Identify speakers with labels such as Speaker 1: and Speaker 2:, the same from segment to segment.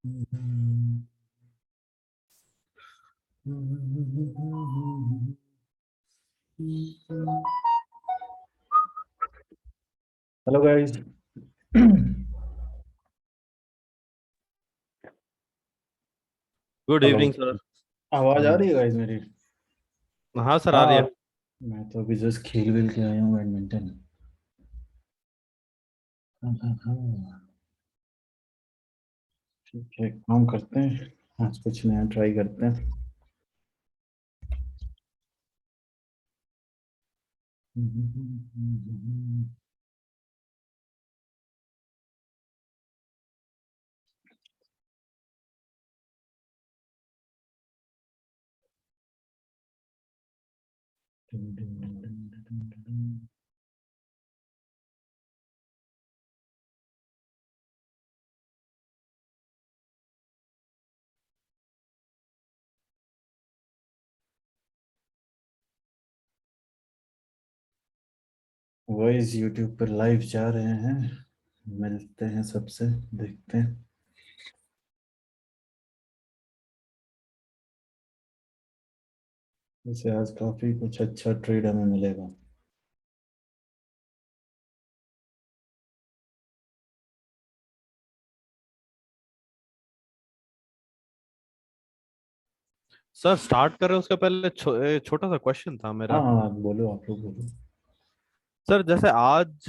Speaker 1: Hello guys.
Speaker 2: Good
Speaker 1: hello.
Speaker 2: Evening sir.
Speaker 1: आवाज आ रही है गाइस मेरी?
Speaker 2: हाँ सर, आ रही
Speaker 1: हाँ।
Speaker 2: है।
Speaker 1: मैं तो अभी जस्ट खेल वेल के आया हूँ बैडमिंटन। हाँ हाँ हाँ। ठीक है, काम करते हैं। आज कुछ नया ट्राई करते हैं। वॉइस यूट्यूब पर लाइव जा रहे हैं। मिलते हैं सबसे, देखते हैं। वैसे आज काफी कुछ अच्छा ट्रेड हमें मिलेगा।
Speaker 2: सर स्टार्ट करें उसके पहले छोटा सा क्वेश्चन था
Speaker 1: हाँ
Speaker 2: मेरा।
Speaker 1: हाँ, बोलो, आप लोग बोलो।
Speaker 2: सर जैसे आज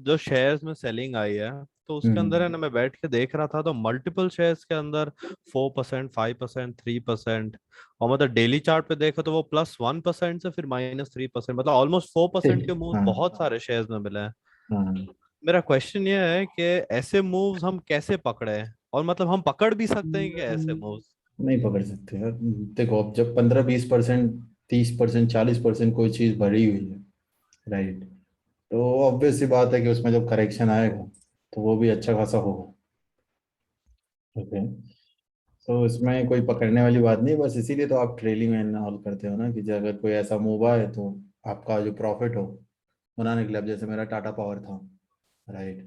Speaker 2: जो शेयर्स में सेलिंग आई है, तो उसके अंदर है
Speaker 1: हम्म।
Speaker 2: ना, मैं बैठ के देख रहा था तो मल्टीपल शेयर्स के अंदर 4%, 5%, 3%। और मतलब डेली चार्ट पे देखो तो वो +1% से फिर -3%, मतलब ऑलमोस्ट 4% के मूव
Speaker 1: हाँ
Speaker 2: बहुत सारे शेयर्स में मिले हैं।
Speaker 1: हाँ।
Speaker 2: मेरा क्वेश्चन ये है कि ऐसे मूव्स हम कैसे पकड़े, और मतलब हम पकड़ भी सकते हैं कि ऐसे मूव्स।
Speaker 1: नहीं पकड़ सकते यार। देखो, अब जब 15-20%, 30%, 40% कोई चीज बढ़ी हुई है, राइट, तो ऑब्वियस सी बात है कि उसमें जब करेक्शन आएगा तो वो भी अच्छा खासा होगा। ओके। तो इसमें कोई पकड़ने वाली बात नहीं, बस इसीलिए तो आप ट्रेलिंग एंड ऑल करते हो ना, कि जब अगर कोई ऐसा मूव आए तो आपका जो प्रॉफिट हो बनाने के लिए। अब जैसे मेरा टाटा पावर था, राइट,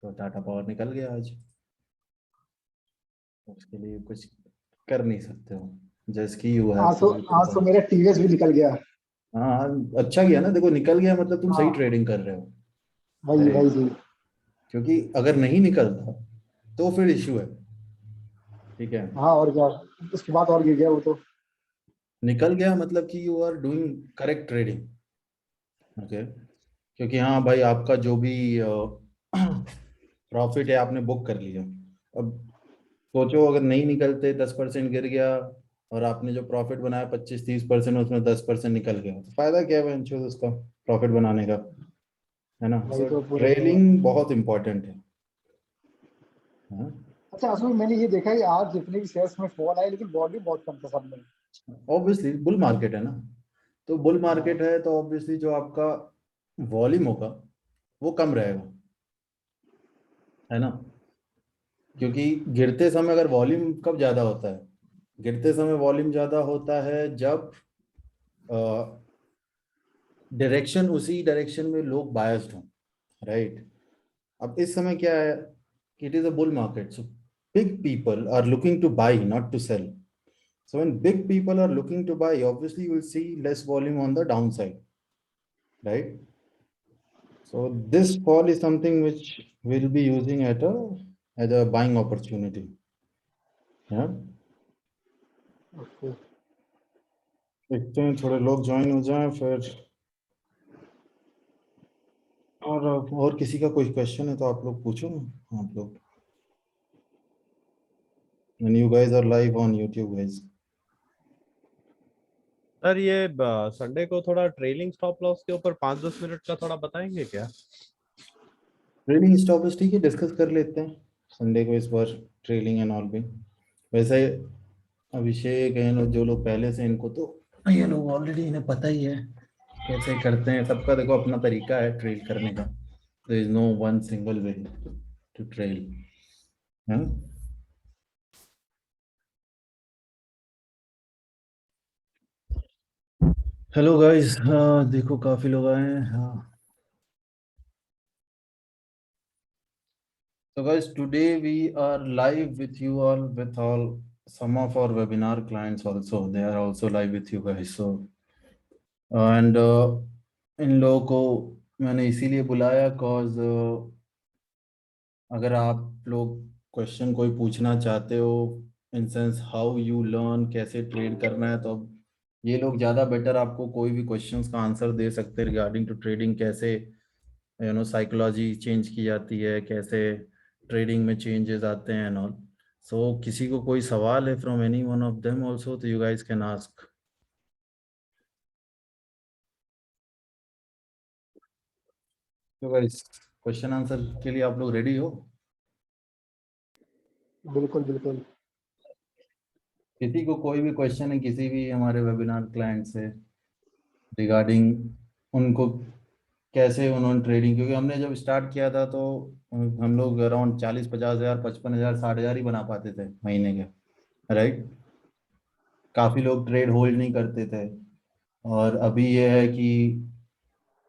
Speaker 1: तो टाटा पावर निकल गया आज। तो उसके लिए कुछ कर नहीं सकते हो। जस्ट कि यू हैव
Speaker 3: आज
Speaker 1: टू
Speaker 3: तो
Speaker 1: बी
Speaker 3: आज तो
Speaker 1: प्रिपेयर्ड।
Speaker 3: मेरा टीवीएस भी निकल गया।
Speaker 1: हाँ हाँ, अच्छा गया ना। देखो, निकल गया मतलब तुम सही
Speaker 3: हाँ,
Speaker 1: ट्रेडिंग कर रहे हो,
Speaker 3: वही वही
Speaker 1: राइट।
Speaker 3: जी।
Speaker 1: क्योंकि अगर नहीं निकलता तो फिर इश्यू है। ठीक है।
Speaker 3: हाँ, और क्या। उसके बाद और गिर गया वो तो।
Speaker 1: निकल गया मतलब कि you are doing correct trading. Okay. क्योंकि हाँ भाई, आपका जो भी प्रॉफिट है आपने बुक कर लिया। अब सोचो, अगर नहीं निकलते, 10% गिर गया, और आपने जो प्रॉफिट बनाया 25-30%, उसमें 10% निकल गया, तो फायदा क्या है बेंचो उसका, प्रॉफिट बनाने का? है ना।
Speaker 3: वही
Speaker 1: सो
Speaker 3: तो पूरे पूरा।
Speaker 1: ट्रेलिंग बहुत इंपॉर्टेंट है। हाँ।
Speaker 3: अच्छा, असल में मैंने ये देखा है कि आज जितने भी शेयर्स में फॉल आए, लेकिन वॉल्यूम बहुत कम था सब में।
Speaker 1: ऑब्वियसली बुल मार्केट है ना। तो बुल
Speaker 3: हाँ,
Speaker 1: मार्केट है तो ऑब्वियसली जो आपका वॉल्यूम होगा वो कम रहेगा, है ना। क्योंकि गिरते समय अगर वॉल्यूम कब ज्यादा होता है, गिरते समय वॉल्यूम ज्यादा होता है जब डायरेक्शन, उसी डायरेक्शन में लोग बायस्ड हों, राइट। अब इस समय क्या है कि it is a bull market, so big people are looking to buy, not to sell. So when big people are looking to buy, obviously you will see less volume on the downside, right? So this fall is something which we'll be using at a buying opportunity. Yeah.
Speaker 3: Okay.
Speaker 1: देखते हैं, थोड़े लोग join हो जाएं फिर। और किसी का कोई क्वेश्चन है तो आप लोग पूछो ना, आप लोग। And you guys are live on YouTube, guys.
Speaker 2: Sir ये संडे को थोड़ा ट्रेलिंग स्टॉप लॉस के ऊपर 5-10 मिनट का थोड़ा बताएंगे क्या?
Speaker 1: ट्रेलिंग स्टॉपेज ठीक है, डिस्कस कर लेते हैं संडे को इस बार, ट्रेलिंग एंड ऑल भी। वैसे अभिषेक है, जो लोग पहले से, इनको तो ये लोग ऑलरेडी, इन्हें पता ही है कैसे करते हैं। सबका देखो अपना तरीका है ट्रेल करने का। There is no one single way to trail. हाँ। हेलो गाइस, हाँ देखो काफी लोग आए हैं। हाँ। So guys, today we are live with you all, with all some of our webinar clients also. They are also live with you guys. So and इन लोगों को मैंने इसीलिए बुलाया cause अगर आप लोग क्वेश्चन कोई पूछना चाहते हो in sense how you learn, कैसे ट्रेड करना है, तो अब ये लोग ज़्यादा बेटर आपको कोई भी क्वेश्चंस का आंसर दे सकते हैं रिगार्डिंग टू ट्रेडिंग, कैसे साइकोलॉजी चेंज की जाती है, कैसे ट्रेडिंग में चेंजेस आते हैं एंड ऑल. सो किसी को कोई सवाल है from any one of them also, तो यू गाइस कैन आस्क. तो गाइस क्वेश्चन आंसर के लिए आप लोग रेडी हो?
Speaker 3: बिल्कुल बिल्कुल।
Speaker 1: किसी को कोई भी क्वेश्चन है किसी भी हमारे वेबिनार क्लाइंट से रिगार्डिंग उनको कैसे उन्होंने ट्रेडिंग, क्योंकि हमने जब स्टार्ट किया था तो हम लोग अराउंड 40-50 हज़ार 55 हज़ार 60 हज़ार ही बना पाते थे महीने के, राइट. काफ़ी लोग ट्रेड होल्ड नहीं करते थे, और अभी ये है कि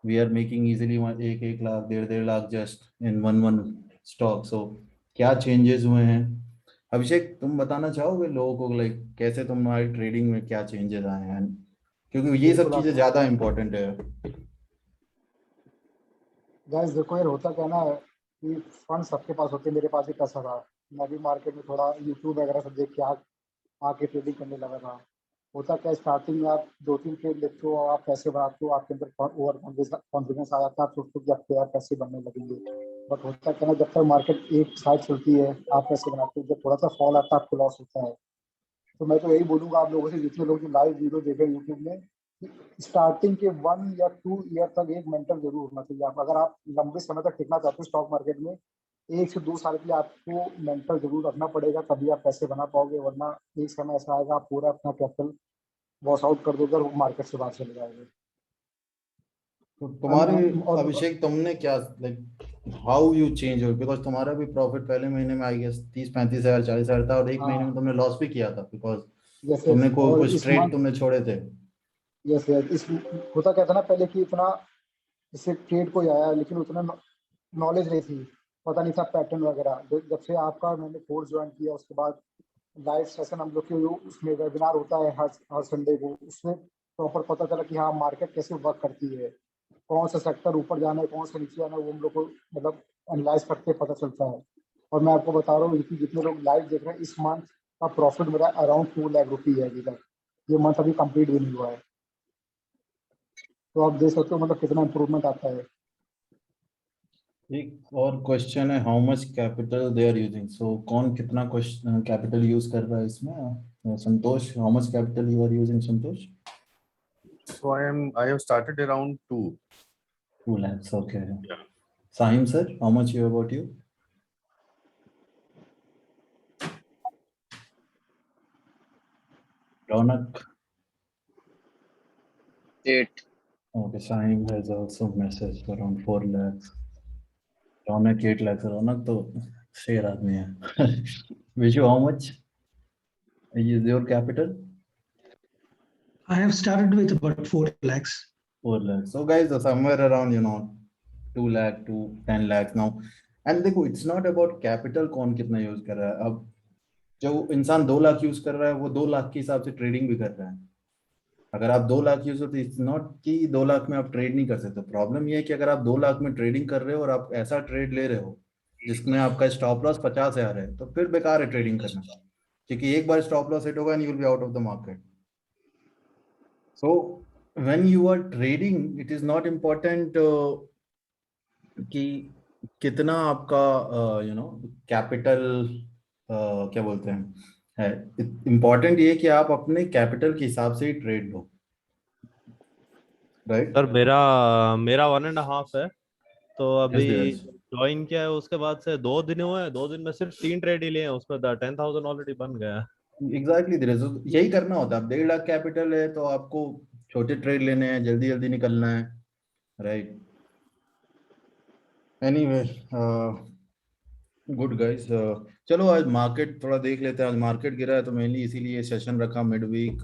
Speaker 1: we are making easily 1-1 lakh 1.5-1.5 lakh just in one one stock. So क्या चेंजेस हुए हैं अभिषेक, तुम बताना चाहोगे लोगों को, लाइक कैसे तुम्हारी ट्रेडिंग में क्या चेंजेस आए हैं, क्योंकि ये सब
Speaker 3: बिल्कुल
Speaker 1: चीज़ें
Speaker 3: आपको
Speaker 1: ज़्यादा इंपॉर्टेंट है.
Speaker 3: गाइस देखो यार, होता क्या ना कि फंड सबके पास होते हैं, मेरे पास भी पैसा था। मैं भी मार्केट में थोड़ा यूट्यूब वगैरह सब देख के आके ट्रेडिंग करने लगा था। होता क्या, स्टार्टिंग में आप 2-3 ट्रेड लेते हो, आप पैसे बनाते हो, आपके अंदर ओवर कॉन्फिडेंस आ जाता है, आप सोचते हो कि आपके यार पैसे बनने लगेंगे। बट होता क्या ना, जब तक मार्केट एक साइड चलती है आप पैसे बनाते हो, जब थोड़ा सा फॉल आता है आपको लॉस होता है। तो मैं तो यही बोलूंगा आप लोगों से, जितने लोग जो लाइव वीडियो देख रहे हैं यूट्यूब में, कि स्टार्टिंग के 1 या 2 ईयर तक एक मेंटर जरूर होना चाहिए। आप अगर आप लंबे समय तक टिकना चाहते हो स्टॉक मार्केट में, 1 से 2 साल के लिए आपको मेंटर जरूर रखना पड़ेगा, तभी आप पैसे बना पाओगे। वरना एक समय ऐसा आएगा आप पूरा अपना कैपिटल वॉश आउट कर दोगे और मार्केट से बाहर चले जाओगे।
Speaker 1: तो तुम्हारे
Speaker 3: और
Speaker 1: अभिषेक तुमने क्या, लाइक हाउ यू चेंज हो, बिकॉज तुम्हारा भी प्रॉफिट पहले महीने में आई गेस 30-35 हज़ार 40 हज़ार था, और एक महीने में
Speaker 3: हाँ,
Speaker 1: तुमने लॉस भी किया था बिकॉज
Speaker 3: जैसे
Speaker 1: तुमने
Speaker 3: और
Speaker 1: कुछ
Speaker 3: इस
Speaker 1: ट्रेड
Speaker 3: मंथ,
Speaker 1: तुमने छोड़े थे.
Speaker 3: जैसे इस होता क्या था ना पहले कि इतना जैसे ट्रेड कोई आया लेकिन उतना नॉलेज नहीं थी, पता नहीं था पैटर्न वगैरह। जब से आपका मैंने कोर्स ज्वाइन किया उसके बाद लाइव सेशन हम लोग के उसमें वेबिनार होता है हर हर संडे को, उसमें प्रॉपर पता चला कि हाँ मार्केट कैसे वर्क करती है, कौन सा सेक्टर ऊपर जाना है कौन सा नीचे जाना है, वो हम लोग को मतलब एनालाइज करके पता चलता है। और मैं आपको बता रहा हूँ कि जितने लोग लाइव देख रहे हैं, इस मंथ का प्रॉफिट मेरा अराउंड 2 लाख रुपी है अभी तक। ये मंथ अभी कंप्लीट भी नहीं हुआ है, तो आप देख सकते हो मतलब कितना इंप्रूवमेंट आता है।
Speaker 1: एक और क्वेश्चन है, how much capital they are using. So कौन कितना क्वेश्चन कैपिटल यूज कर रहा है इसमें? Santosh, how much capital you are using Santosh?
Speaker 4: So I have started around 2.
Speaker 1: 2 lakhs, okay.
Speaker 4: Yeah.
Speaker 1: Sahim sir, how much you about you? Ronak?
Speaker 5: 8.
Speaker 1: Okay, Sahim has also messaged around 4 lakhs. Ronak 8 lakhs. Ronak तो शेर आदमी है. Vishu, how much is your capital?
Speaker 6: I have started with about 4 lakhs.
Speaker 1: 4 lakhs. So guys, somewhere around 2 lakh to 10 lakhs now. And देखो, it's not about capital कौन कितना use कर रहा है. अब जो इंसान 2 लाख यूज कर रहा है वो 2 लाख के हिसाब से ट्रेडिंग भी कर रहा है. अगर आप 2 लाख यूज हो तो इट्स नॉट कि 2 लाख में आप ट्रेड नहीं कर सकते. प्रॉब्लम ये है कि अगर आप 2 लाख में ट्रेडिंग कर रहे हो और आप ऐसा ट्रेड ले रहे हो जिसमें आपका स्टॉप लॉस 50 हज़ार है, तो फिर बेकार है ट्रेडिंग करना, क्योंकि एक बार स्टॉप लॉस हिट होगा and you will be out of the market. So when you are trading it is not important कि कितना आपका कैपिटल क्या बोलते हैं है. इम्पोर्टेंट ये कि आप अपने कैपिटल के हिसाब से ही ट्रेड लो, राइट?
Speaker 2: सर मेरा मेरा 1.5 है, तो अभी
Speaker 1: यस.
Speaker 2: ज्वाइन किया है उसके बाद से 2 दिन हुए हैं, 2 दिन में सिर्फ 3 ट्रेड ही लिए हैं, उसमें 10,000 ऑलरेडी बन गया है।
Speaker 1: एग्जैक्टली यही करना होता है. अब 1.5 लाख कैपिटल है तो आपको छोटे ट्रेड लेने हैं, जल्दी जल्दी निकलना है, राइट? Anyway, good guys. चलो आज मार्केट थोड़ा देख लेते हैं. आज मार्केट गिरा है तो मेनली इसीलिए सेशन रखा मिड वीक.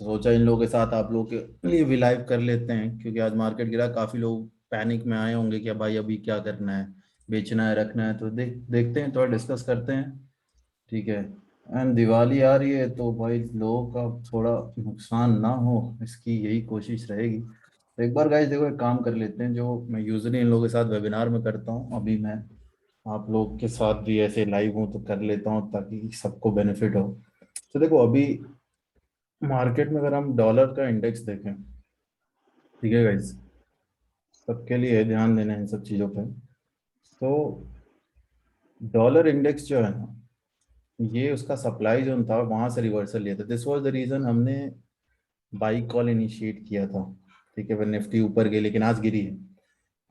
Speaker 1: सोचा इन लोगों के साथ आप लोगों के लिए भी लाइव कर लेते हैं, क्योंकि आज मार्केट गिरा, काफी लोग पैनिक में आए होंगे कि भाई अभी क्या करना है, बेचना है रखना है, तो देखते हैं, थोड़ा डिस्कस करते हैं। ठीक है। एंड दिवाली आ रही है तो भाई लोगों का थोड़ा नुकसान ना हो, इसकी यही कोशिश रहेगी। तो एक बार गाइस देखो, एक काम कर लेते हैं, जो मैं यूजुअली इन लोगों के साथ वेबिनार में करता हूँ, अभी मैं आप लोग के साथ भी ऐसे लाइव हूँ तो कर लेता हूँ ताकि सबको बेनिफिट हो। तो देखो अभी मार्केट में अगर हम डॉलर का इंडेक्स देखें, ठीक है गाइस, सबके लिए ध्यान देना है इन सब चीज़ों पे। तो डॉलर इंडेक्स जो है ना, ये उसका सप्लाई जोन था, वहां से रिवर्सल लिया था। दिस वाज द रीजन हमने बाई कॉल इनिशिएट किया था। ठीक है, फिर निफ्टी ऊपर गई लेकिन आज गिरी है।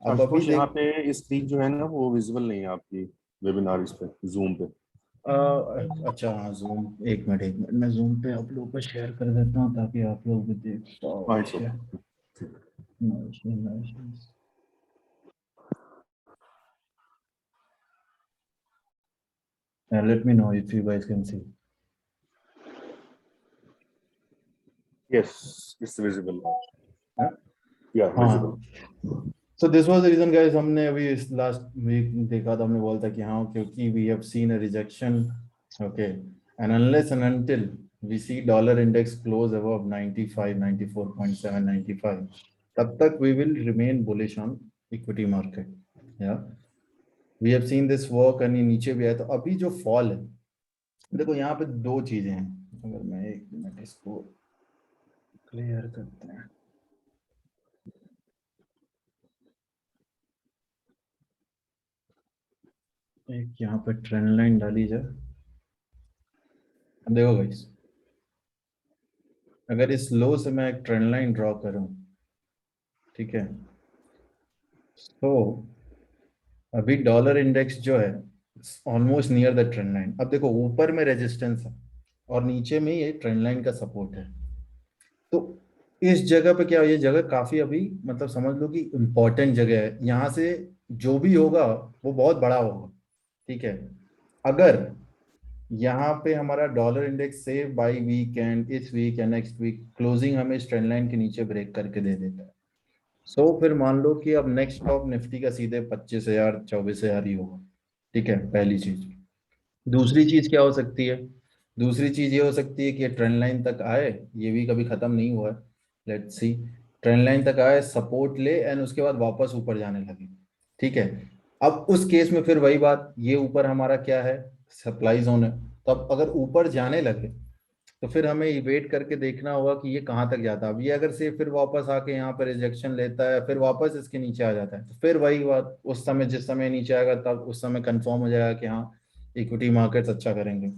Speaker 1: अब अभी
Speaker 4: आशुतोष, यहाँ
Speaker 1: देख
Speaker 4: पे स्क्रीन जो है ना वो विजिबल नहीं है आपकी वेबिनार इस पे, जूम पे।
Speaker 1: अच्छा हाँ, जूम, एक मिनट मैं जूम पे आप लोगों को शेयर कर देता हूँ ताकि आप लोग भी देख पाओ।
Speaker 4: हाँ, it's okay.
Speaker 1: Nice nice. Let me know if you guys can see.
Speaker 4: Yes, it's visible. Yeah visible.
Speaker 1: हाँ, so this was the reason guys, हमने अभी इस लास्ट वीक देखा था, हमने बोला था कि हाँ, क्योंकि we have seen a rejection. Okay, and unless and until we see dollar index close above 95, 94.7, 95, तब तक we will remain bullish on equity market. या we have seen this work, and नीचे भी आया। तो अभी जो फॉल है, देखो यहाँ पे दो चीजें हैं। अगर मैं एक मिनट इसको क्लियर करते हैं, एक यहाँ पे ट्रेंड लाइन डाली जाए। अब देखो गाइस, अगर इस लो से मैं एक ट्रेंड लाइन ड्रॉ करूं, ठीक है, तो अभी डॉलर इंडेक्स जो है almost near the trend line. अब देखो ऊपर में रेजिस्टेंस है और नीचे में ये ट्रेंड लाइन का सपोर्ट है। तो इस जगह पे क्या, ये जगह काफी अभी मतलब समझ लो कि इम्पोर्टेंट जगह है। यहाँ से जो भी होगा वो बहुत बड़ा होगा। ठीक है, अगर यहाँ पे हमारा डॉलर इंडेक्स से बाई वीकेंड, इस वीक या नेक्स्ट वीक क्लोजिंग हमें इस ट्रेंड लाइन के नीचे ब्रेक करके दे देता है, सो फिर मान लो कि अब नेक्स्ट टॉप निफ्टी का सीधे 25,000 24,000 ही होगा। ठीक है, पहली चीज। दूसरी चीज क्या हो सकती है? दूसरी चीज ये हो सकती है कि ये ट्रेंड लाइन तक आए, ये भी कभी खत्म नहीं हुआ है, लेट्स सी। ट्रेंड लाइन तक आए, सपोर्ट ले, एंड उसके बाद वापस ऊपर जाने लगे। ठीक है, अब उस केस में फिर वही बात, ये ऊपर हमारा क्या है, सप्लाई जोन है। तो अब अगर ऊपर जाने लगे तो फिर हमें वेट करके देखना होगा कि ये कहाँ तक जाता है। अब ये अगर से फिर वापस आके यहाँ पर रिजेक्शन लेता है, फिर वापस इसके नीचे आ जाता है, तो फिर वही बात, उस समय जिस समय नीचे आएगा तब उस समय कंफर्म हो जाएगा कि हाँ, इक्विटी मार्केट्स अच्छा करेंगे।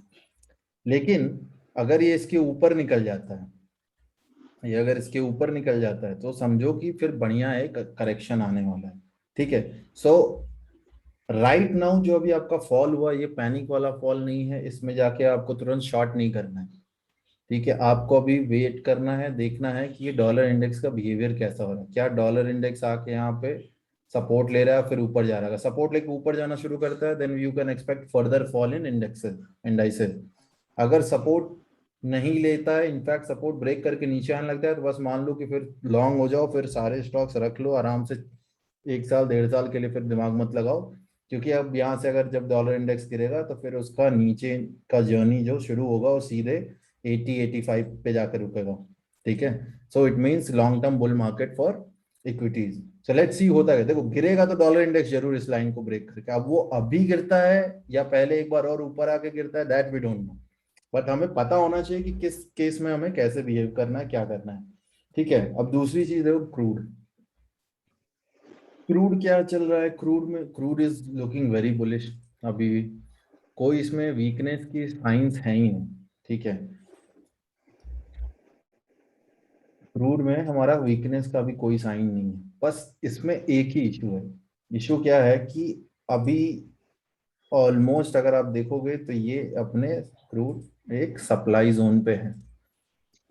Speaker 1: लेकिन अगर ये इसके ऊपर निकल जाता है, ये अगर इसके ऊपर निकल जाता है, तो समझो कि फिर बढ़िया एक करेक्शन आने वाला है। ठीक है, सो राइट नाउ जो अभी आपका फॉल हुआ, ये पैनिक वाला फॉल नहीं है, इसमें जाके आपको तुरंत शॉर्ट नहीं करना है। ठीक है, आपको अभी वेट करना है, देखना है कि ये डॉलर इंडेक्स का बिहेवियर कैसा हो रहा है। क्या डॉलर इंडेक्स आके यहाँ पे सपोर्ट ले रहा है, फिर ऊपर जा रहा है? सपोर्ट लेके ऊपर जाना शुरू करता है, then you can expect further fall in indexes, indices. अगर सपोर्ट नहीं लेता है, इनफैक्ट सपोर्ट ब्रेक करके नीचे आने लगता है, तो बस मान लो कि फिर लॉन्ग हो जाओ, फिर सारे स्टॉक्स रख लो आराम से, 1 साल 1.5 साल के लिए, फिर दिमाग मत लगाओ। क्योंकि अब यहाँ से अगर जब डॉलर इंडेक्स गिरेगा तो फिर उसका नीचे का जर्नी जो शुरू होगा वो सीधे 80 85 पे जाकर रुकेगा। ठीक है, so it means long term bull market for equities. So let's see होता है। देखो गिरेगा तो डॉलर इंडेक्स जरूर इस लाइन को ब्रेक करके, अब वो अभी गिरता है या पहले एक बार और ऊपर आके गिरता है, that we don't know. But हमें पता होना चाहिए कि किस केस में हमें कैसे बिहेव करना है, क्या करना है। ठीक है, अब दूसरी चीज है क्रूड। क्रूड क्या चल रहा है? क्रूड में, crude is looking very bullish अभी भी। कोई इसमें वीकनेस की साइंस है ही नहीं। ठीक है, क्रूड में हमारा वीकनेस का भी कोई साइन नहीं है, बस इसमें एक ही इशू है। इशू क्या है कि अभी ऑलमोस्ट अगर आप देखोगे तो ये अपने क्रूड एक सप्लाई जोन पे है।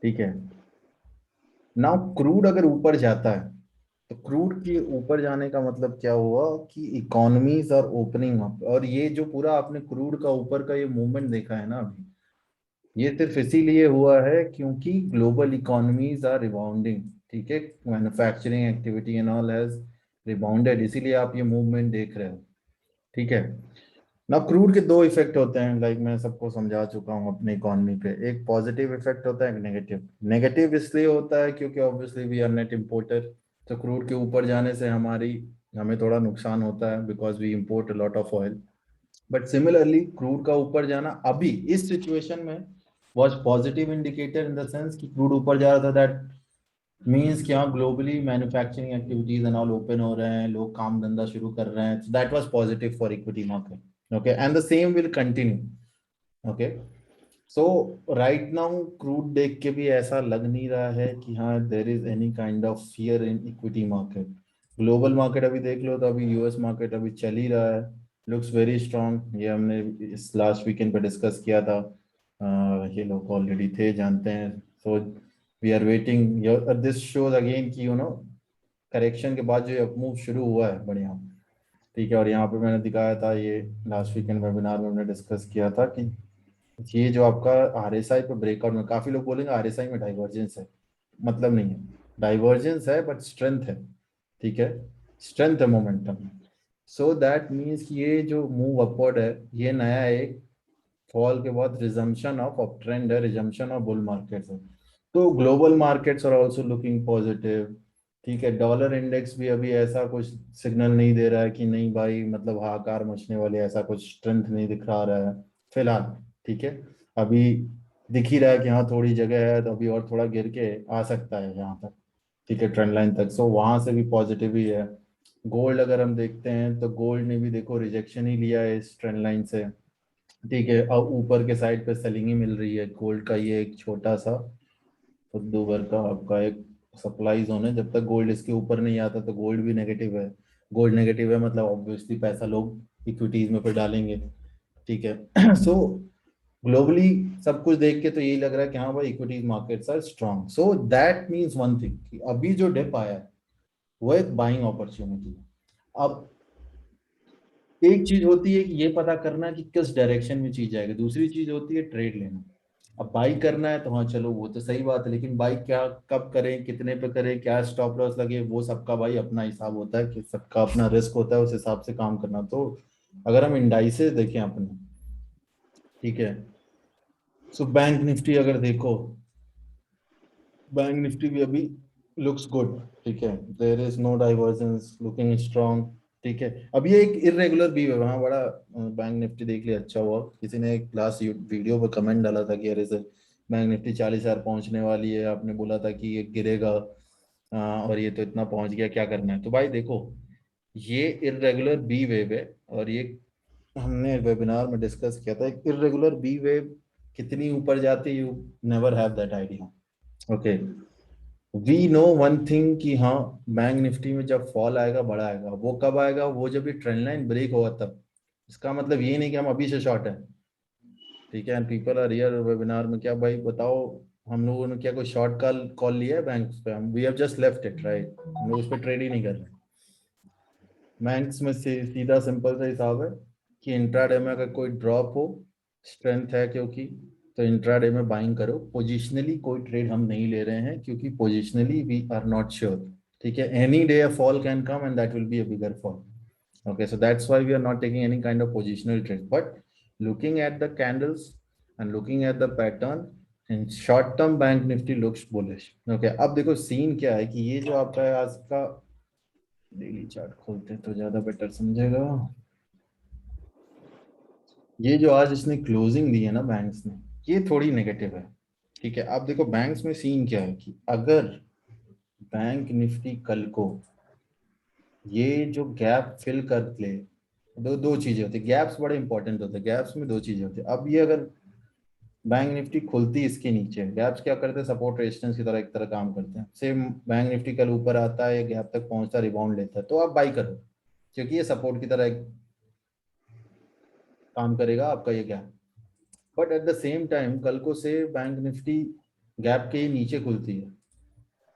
Speaker 1: ठीक है, नाउ क्रूड अगर ऊपर जाता है, तो क्रूड के ऊपर जाने का मतलब क्या हुआ कि इकोनॉमीज आर ओपनिंग अप। और ये जो पूरा आपने क्रूड का ऊपर का ये मूवमेंट देखा है ना अभी, ये सिर्फ इसीलिए हुआ है क्योंकि ग्लोबल इकोनॉमीज आर रिबाउंडिंग। ठीक है, manufacturing activity and all has rebounded, इसीलिए आप ये मूवमेंट देख रहे हो। ठीक है ना। क्रूड के दो इफेक्ट होते हैं, लाइक मैं सबको समझा चुका हूँ अपनी इकोनॉमी पे। एक पॉजिटिव इफेक्ट होता है, एक नेगेटिव। नेगेटिव इसलिए होता है क्योंकि obviously we are net importer, तो क्रूड के ऊपर जाने से हमें थोड़ा नुकसान होता है because we import a lot of oil. But similarly crude का ऊपर जाना अभी इस सिचुएशन में was positive indicator in the sense कि क्रूड ऊपर जा रहा था, दैट मीन्स कि हाँ globally manufacturing activities and all open हो रहे हैं, लोग काम धंधा शुरू कर रहे हैं, so that was positive for equity market. Okay, and the same will continue. Okay, so right now crude देख के भी ऐसा लग नहीं रहा है कि हाँ there is any kind of fear in equity market. Global market अभी देख लो तो अभी यूएस मार्केट अभी चल ही रहा है, लुक्स वेरी स्ट्रांग। ये हमने इस लास्ट वीकेंड पे डिस्कस किया था। ये लोग ऑलरेडी थे, जानते हैं। So we are waiting, this shows again कि करेक्शन के बाद जो अपमूव शुरू हुआ है बढ़िया। ठीक है, और यहाँ पे मैंने दिखाया था, ये लास्ट वीकेंड वेबिनार में हमने डिस्कस किया था कि ये जो आपका आरएसआई पे ब्रेकआउट में, काफी लोग बोलेंगे आरएसआई में डाइवर्जेंस है, मतलब नहीं है। डाइवर्जेंस है बट स्ट्रेंथ है। ठीक है, स्ट्रेंथ है मोमेंटम। सो दैट मीन्स कि ये जो मूव अपवर्ड है, ये नया एक फॉल के बाद रिजम्पशन ऑफ अप ट्रेंड है, रिजम्पशन ऑफ बुल मार्केट है। तो global markets are also looking positive. ठीक है, डॉलर इंडेक्स भी अभी ऐसा कुछ सिग्नल नहीं दे रहा है कि नहीं भाई, मतलब हाहाकार मचने वाली, ऐसा कुछ स्ट्रेंथ नहीं दिखा रहा है फिलहाल। ठीक है, अभी दिख ही रहा है कि हाँ थोड़ी जगह है, तो अभी और थोड़ा गिर के आ सकता है यहाँ तक। ठीक है, ट्रेंड लाइन तक। सो वहां से भी पॉजिटिव ही है। गोल्ड अगर हम देखते हैं तो गोल्ड ने भी देखो रिजेक्शन ही लिया है इस ट्रेंड लाइन से। ठीक है, अब ऊपर के साइड पे सेलिंग ही मिल रही है गोल्ड का। ये एक छोटा सा फुद्दू भर का आपका एक सप्लाई जोन है। जब तक गोल्ड इसके ऊपर नहीं आता तो गोल्ड भी नेगेटिव है। गोल्ड नेगेटिव है मतलब ऑब्वियसली पैसा लोग इक्विटीज में पे डालेंगे। ठीक है सो ग्लोबली सब कुछ देख के तो यही लग रहा है कि हाँ भाई equities markets are strong. So that means one thing कि अभी जो डिप आया है वो एक बाइंग अपॉर्चुनिटी है। अब एक चीज होती है कि ये पता करना कि किस डायरेक्शन में चीज जाएगी, दूसरी चीज होती है ट्रेड लेना। अब बाई करना है तो हाँ चलो वो तो सही बात है, लेकिन बाई क्या कब करें, कितने पे करें, क्या स्टॉप लॉस लगे, वो सबका भाई अपना हिसाब होता है, कि सबका अपना रिस्क होता है, उस हिसाब से काम करना। तो अगर हम इंडाइसेस देखें अपने, ठीक है, सो बैंक निफ्टी अगर देखो, बैंक निफ्टी भी अभी लुक्स गुड। ठीक है, there is no divergence, looking strong. ठीक है, अब ये एक इरेगुलर भी है वहाँ बड़ा। बैंक निफ्टी देख लिया, अच्छा हुआ। किसी ने एक लास्ट वीडियो पे कमेंट डाला था कि अरे सर बैंक निफ्टी 40,000 पहुंचने वाली है, आपने बोला था कि ये गिरेगा, और ये तो इतना पहुंच गया, क्या करना है। तो भाई देखो, ये इरेगुलर बी वेव है, और ये हमने वेबिनार में डिस्कस किया था। एक इरेगुलर बी वेव कितनी ऊपर जाती है, you never have that idea. Okay, we know one thing कि हाँ बैंक निफ्टी में जब फॉल आएगा बड़ा आएगा, वो कब आएगा, वो जब ये ट्रेंड लाइन ब्रेक होगा तब। इसका मतलब ये नहीं कि हम अभी से शॉर्ट है। ठीक है, and people are here webinar में, क्या भाई बताओ, हम लोगों ने क्या कोई शॉर्ट कॉल कॉल लिया है बैंक्स पे? हम we have just left it, right. हम लोग उस पर ट्रेड ही नहीं कर रहे। बैंक्स में सीधा सिंपल सा हिसाब है कि इंट्राडे में अगर कोई ड्रॉप हो, स्ट्रेंथ है क्योंकि, तो इंट्राडे में बाइंग करो। पोजिशनली कोई ट्रेड हम नहीं ले रहे हैं क्योंकि positionally we are not sure. ठीक है, any day a fall can come and that will be a bigger fall. Okay, so that's why we are not taking any kind of positional trade, but looking at the candles and looking at the pattern, in short term bank nifty looks bullish. Okay, अब देखो scene क्या है कि ये जो आपका है आज का डेली चार्ट खोलते हैं तो ज्यादा बेटर समझेगा। ये जो आज इसने क्लोजिंग दी है ना बैंक्स ने, ये थोड़ी नेगेटिव है। ठीक है, अब देखो बैंक्स में सीन क्या है कि अगर बैंक निफ्टी कल को ये जो गैप फिल कर ले, दो दो चीजें होती है, गैप्स बड़े इंपॉर्टेंट होते हैं। गैप्स में दो चीजें होती है। अब ये अगर बैंक निफ्टी खुलती इसके नीचे, गैप्स क्या करते हैं, सपोर्ट रेजिस्टेंस की तरह एक तरह काम करते हैं। सेम बैंक निफ्टी कल ऊपर आता है, गैप तक पहुंचता है, रिबाउंड लेता है, तो आप बाई करो, क्योंकि ये सपोर्ट की तरह एक काम करेगा आपका ये gap. But at the same time कल को से बैंक निफ्टी गैप के ही नीचे खुलती है,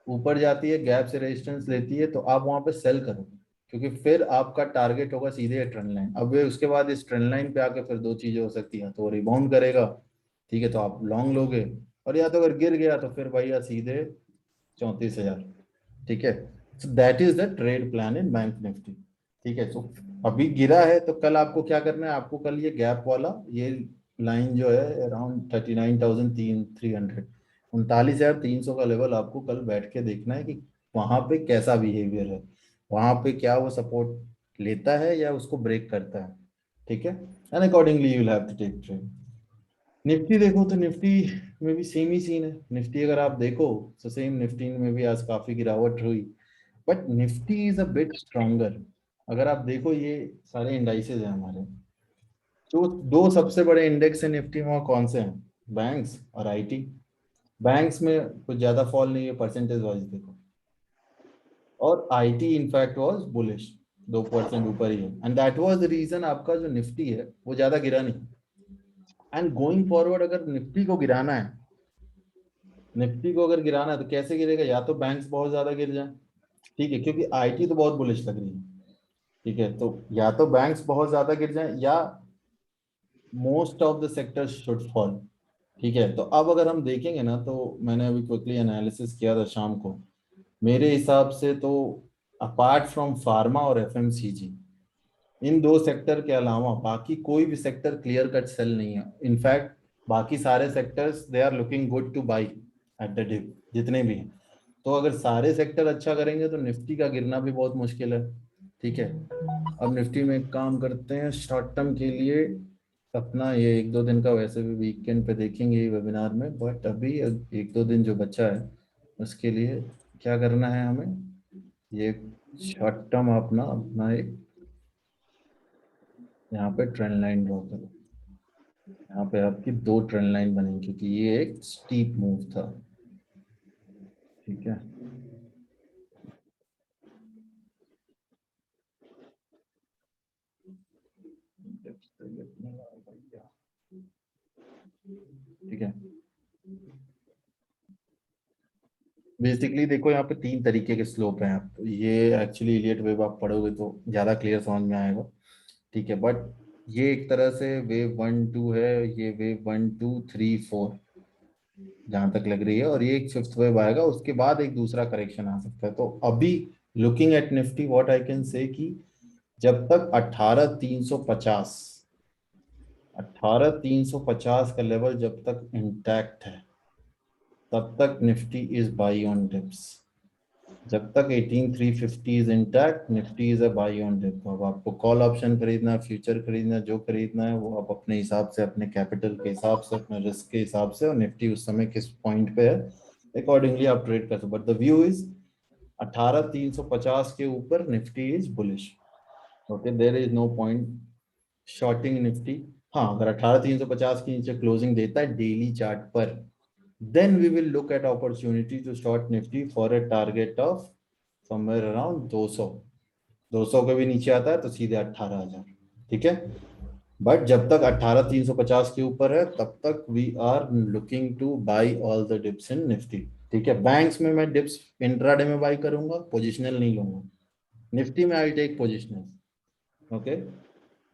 Speaker 1: ऊपर जाती है, गैप से रेजिस्टेंस लेती है, तो आप वहां पे सेल करो, क्योंकि फिर आपका टारगेट होगा सीधे ट्रेंड लाइन। अब वे उसके बाद इस ट्रेंड लाइन पे आके फिर दो चीजें हो सकती हैं, तो वो रिबाउंड करेगा, ठीक है, तो आप लॉन्ग लोगे, और या तो अगर गिर गया तो फिर भैया सीधे 34,000। ठीक है, so that is the trade plan in bank Nifty. ठीक है, तो अभी गिरा है तो कल आपको क्या करना है, आपको कल ये गैप वाला ये लाइन जो है अराउंड 39,300 39,300 का लेवल आपको कल बैठ के देखना है कि वहां पे कैसा बिहेवियर है, वहां पे क्या वो सपोर्ट लेता है या उसको ब्रेक करता है। ठीक है, and accordingly you will have to take trade. Nifty देखो तो निफ्टी में भी सेम ही सीन है। निफ्टी अगर आप देखो तो सेम निफ्टी में भी आज काफी गिरावट हुई, but Nifty is a bit stronger. अगर आप देखो ये सारे इंडाइसेस हैं हमारे, जो दो सबसे बड़े इंडेक्स है निफ्टी में वो कौन से हैं, बैंक्स और आईटी। बैंक्स में कुछ ज्यादा फॉल नहीं है परसेंटेज वाइज देखो, और आईटी इनफैक्ट वाज बुलिश, 2% ऊपर ही है, and that was the reason आपका जो निफ्टी है वो ज्यादा गिरा नहीं। एंड गोइंग फॉरवर्ड अगर निफ्टी को गिराना है, निफ्टी को अगर गिराना है तो कैसे गिरेगा, या तो बैंक्स बहुत ज्यादा गिर जाए, ठीक है, क्योंकि आईटी तो बहुत बुलिश लग रही है, ठीक है, तो या तो बैंक्स बहुत ज्यादा गिर जाए या most of the sectors should fall. ठीक है, तो अब अगर हम देखेंगे ना, तो मैंने अभी क्विकली एनालिसिस किया था शाम को, मेरे हिसाब से तो अपार्ट फ्रॉम फार्मा और एफएमसीजी, इन दो सेक्टर के अलावा बाकी कोई भी सेक्टर क्लियर कट सेल नहीं है। इनफैक्ट बाकी सारे sectors they are looking good to buy at the dip, जितने भी हैं। तो अगर सारे सेक्टर अच्छा करेंगे तो निफ्टी का गिरना भी बहुत मुश्किल है। ठीक है, अब निफ्टी में एक काम करते हैं शॉर्ट टर्म के लिए, अपना ये एक दो दिन का वैसे भी वीकेंड पे देखेंगे वेबिनार में, बट अभी एक दो दिन जो बचा है उसके लिए क्या करना है हमें, ये शॉर्ट टर्म अपना अपना एक यहाँ पे ट्रेंड लाइन ड्रॉ करो। यहाँ पे आपकी दो ट्रेंड लाइन बनेगी क्योंकि ये एक स्टीप मूव था। ठीक है, ठीक है, बेसिकली देखो यहाँ पे तीन तरीके के स्लोप हैं, आप ये एक्चुअली इलियट वेव आप पढ़ोगे तो ज्यादा क्लियर समझ में आएगा। ठीक है, बट ये एक तरह से वेव 1 2 है, ये वेव 1 2 3 4 जहां तक लग रही है, और ये एक फिफ्थ वेव आएगा, उसके बाद एक दूसरा करेक्शन आ सकता है। तो अभी looking at Nifty what I can say कि जब तक 18,350 का लेवल जब तक इंटैक्ट है तब तक Nifty is buy on dips. जब तक 18,350 is intact Nifty is a buy on dip. अब आपको कॉल ऑप्शन खरीदना, फ्यूचर खरीदना, जो खरीदना है वो आप अपने हिसाब से, अपने कैपिटल के हिसाब से, अपने रिस्क के हिसाब से, और निफ्टी उस समय किस पॉइंट पे है अकॉर्डिंगली आप ट्रेड कर सकते। बट द व्यू इज 18,350 के ऊपर Nifty is bullish. Okay, there is no point shorting Nifty. हाँ, अगर 18,350 के नीचे क्लोजिंग देता है डेली चार्ट पर, then we will look at opportunity to short nifty for a target of somewhere around 200। 200 के भी नीचे आता है तो सीधे 18,000। ठीक है, बट जब तक 18,350 के ऊपर है तब तक we are looking to buy all the dips in Nifty. ठीक है, बैंक्स में मैं डिप्स इंट्राडे में बाई करूंगा, पोजिशनल नहीं लूंगा। निफ्टी में I take positional. Okay,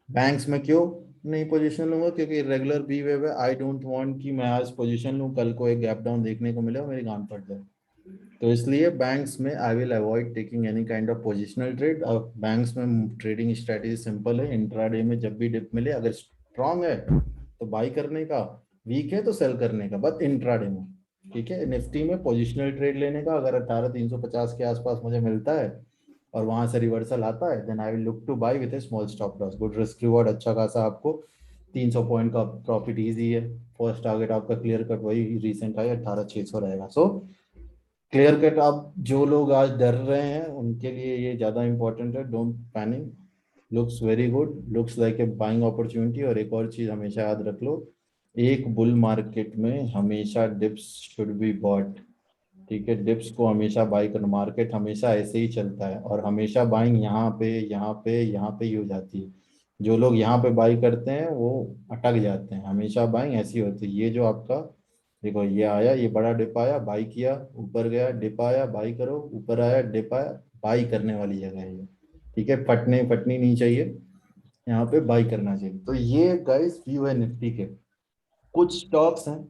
Speaker 1: banks में क्यों नहीं पोजीशन लूंगा, क्योंकि रेगुलर बी वेव है, आई डोंट वांट कि मैं आज पोजीशन लूं कल को एक गैप डाउन देखने को मिले और मेरी गांड फट जाए। तो इसलिए बैंक्स में I will avoid taking any kind of positional trade. और बैंक्स में ट्रेडिंग स्ट्रेटेजी सिंपल है, इंट्राडे में जब भी डिप मिले अगर स्ट्रांग है तो बाई करने का, वीक है तो सेल करने का, बस इंट्राडे में। ठीक है, निफ्टी में पोजिशनल ट्रेड लेने का अगर 18,350 के आसपास मुझे मिलता है और वहां से रिवर्सल आता है then I will look to buy with a small stop loss. Good risk reward अच्छा खासा, आपको 300 पॉइंट का प्रॉफिट इजी है। फर्स्ट टारगेट आपका क्लियर कट वही रिसेंट है 18,600 रहेगा। सो क्लियर कट, आप जो लोग आज डर रहे हैं उनके लिए ये ज्यादा इंपॉर्टेंट है, don't panic, looks very good, looks like a buying opportunity. और एक और चीज हमेशा याद रख लो, एक बुल मार्केट में हमेशा डिप्स शुड बी बॉट। ठीक है, डिप्स को हमेशा बाई करना, मार्केट हमेशा ऐसे ही चलता है और हमेशा बाइंग यहाँ पे यहाँ पे यहाँ पे ही हो जाती है। जो लोग यहाँ पे बाई करते हैं वो अटक जाते हैं, हमेशा बाइंग ऐसी होती है। ये जो आपका देखो, ये आया, ये बड़ा डिप आया, बाई किया, ऊपर गया, डिप आया, बाई करो, ऊपर आया, डिप आया, बाई करने वाली जगह है ये। ठीक है, फटनी नहीं चाहिए, यहाँ पे बाई करना चाहिए। तो ये गाइस व्यू है निफ्टी के। कुछ स्टॉक्स हैं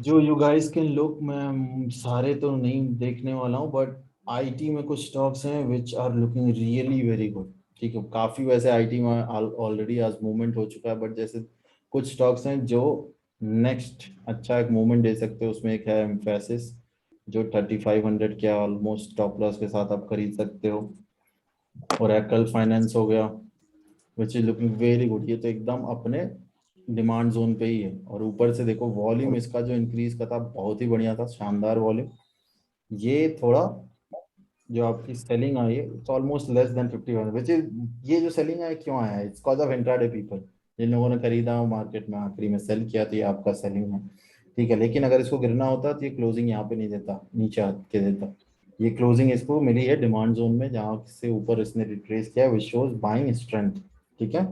Speaker 1: जो यू गाइस कैन लुक, मैं सारे तो नहीं देखने वाला हूँ, बट आईटी में कुछ स्टॉक्स हैं which are looking really very good. ठीक है, काफी वैसे आईटी में ऑलरेडी आज मूवमेंट हो चुका है, बट जैसे कुछ स्टॉक्स हैं जो नेक्स्ट अच्छा एक मूवमेंट दे सकते हो, उसमें एक है एम्फेसिस जो 3500 के ऑलमोस्ट स्टॉप लॉस के साथ आप खरीद सकते हो। और एकल फाइनेंस हो गया which is looking very good, ये तो एकदम अपने डिमांड जोन पे ही है। और ऊपर से देखो वॉल्यूम इसका जो इंक्रीज का था बहुत ही बढ़िया था, शानदार वॉल्यूम। ये थोड़ा जो आपकी सेलिंग आई है it's almost less than 50 which is, ये जो सेलिंग आई क्यों आया है, it's cause of intraday people. जिन लोगों ने खरीदा मार्केट में आखिरी में सेल किया तो ये आपका सेलिंग है। ठीक है, लेकिन अगर इसको गिरना होता तो ये क्लोजिंग यहाँ पे नहीं देता, नीचे आके देता। ये क्लोजिंग इसको मिली है डिमांड जोन में, जहाँ से ऊपर इसने रिट्रेस किया विच शोज बाइंग स्ट्रेंथ। ठीक है,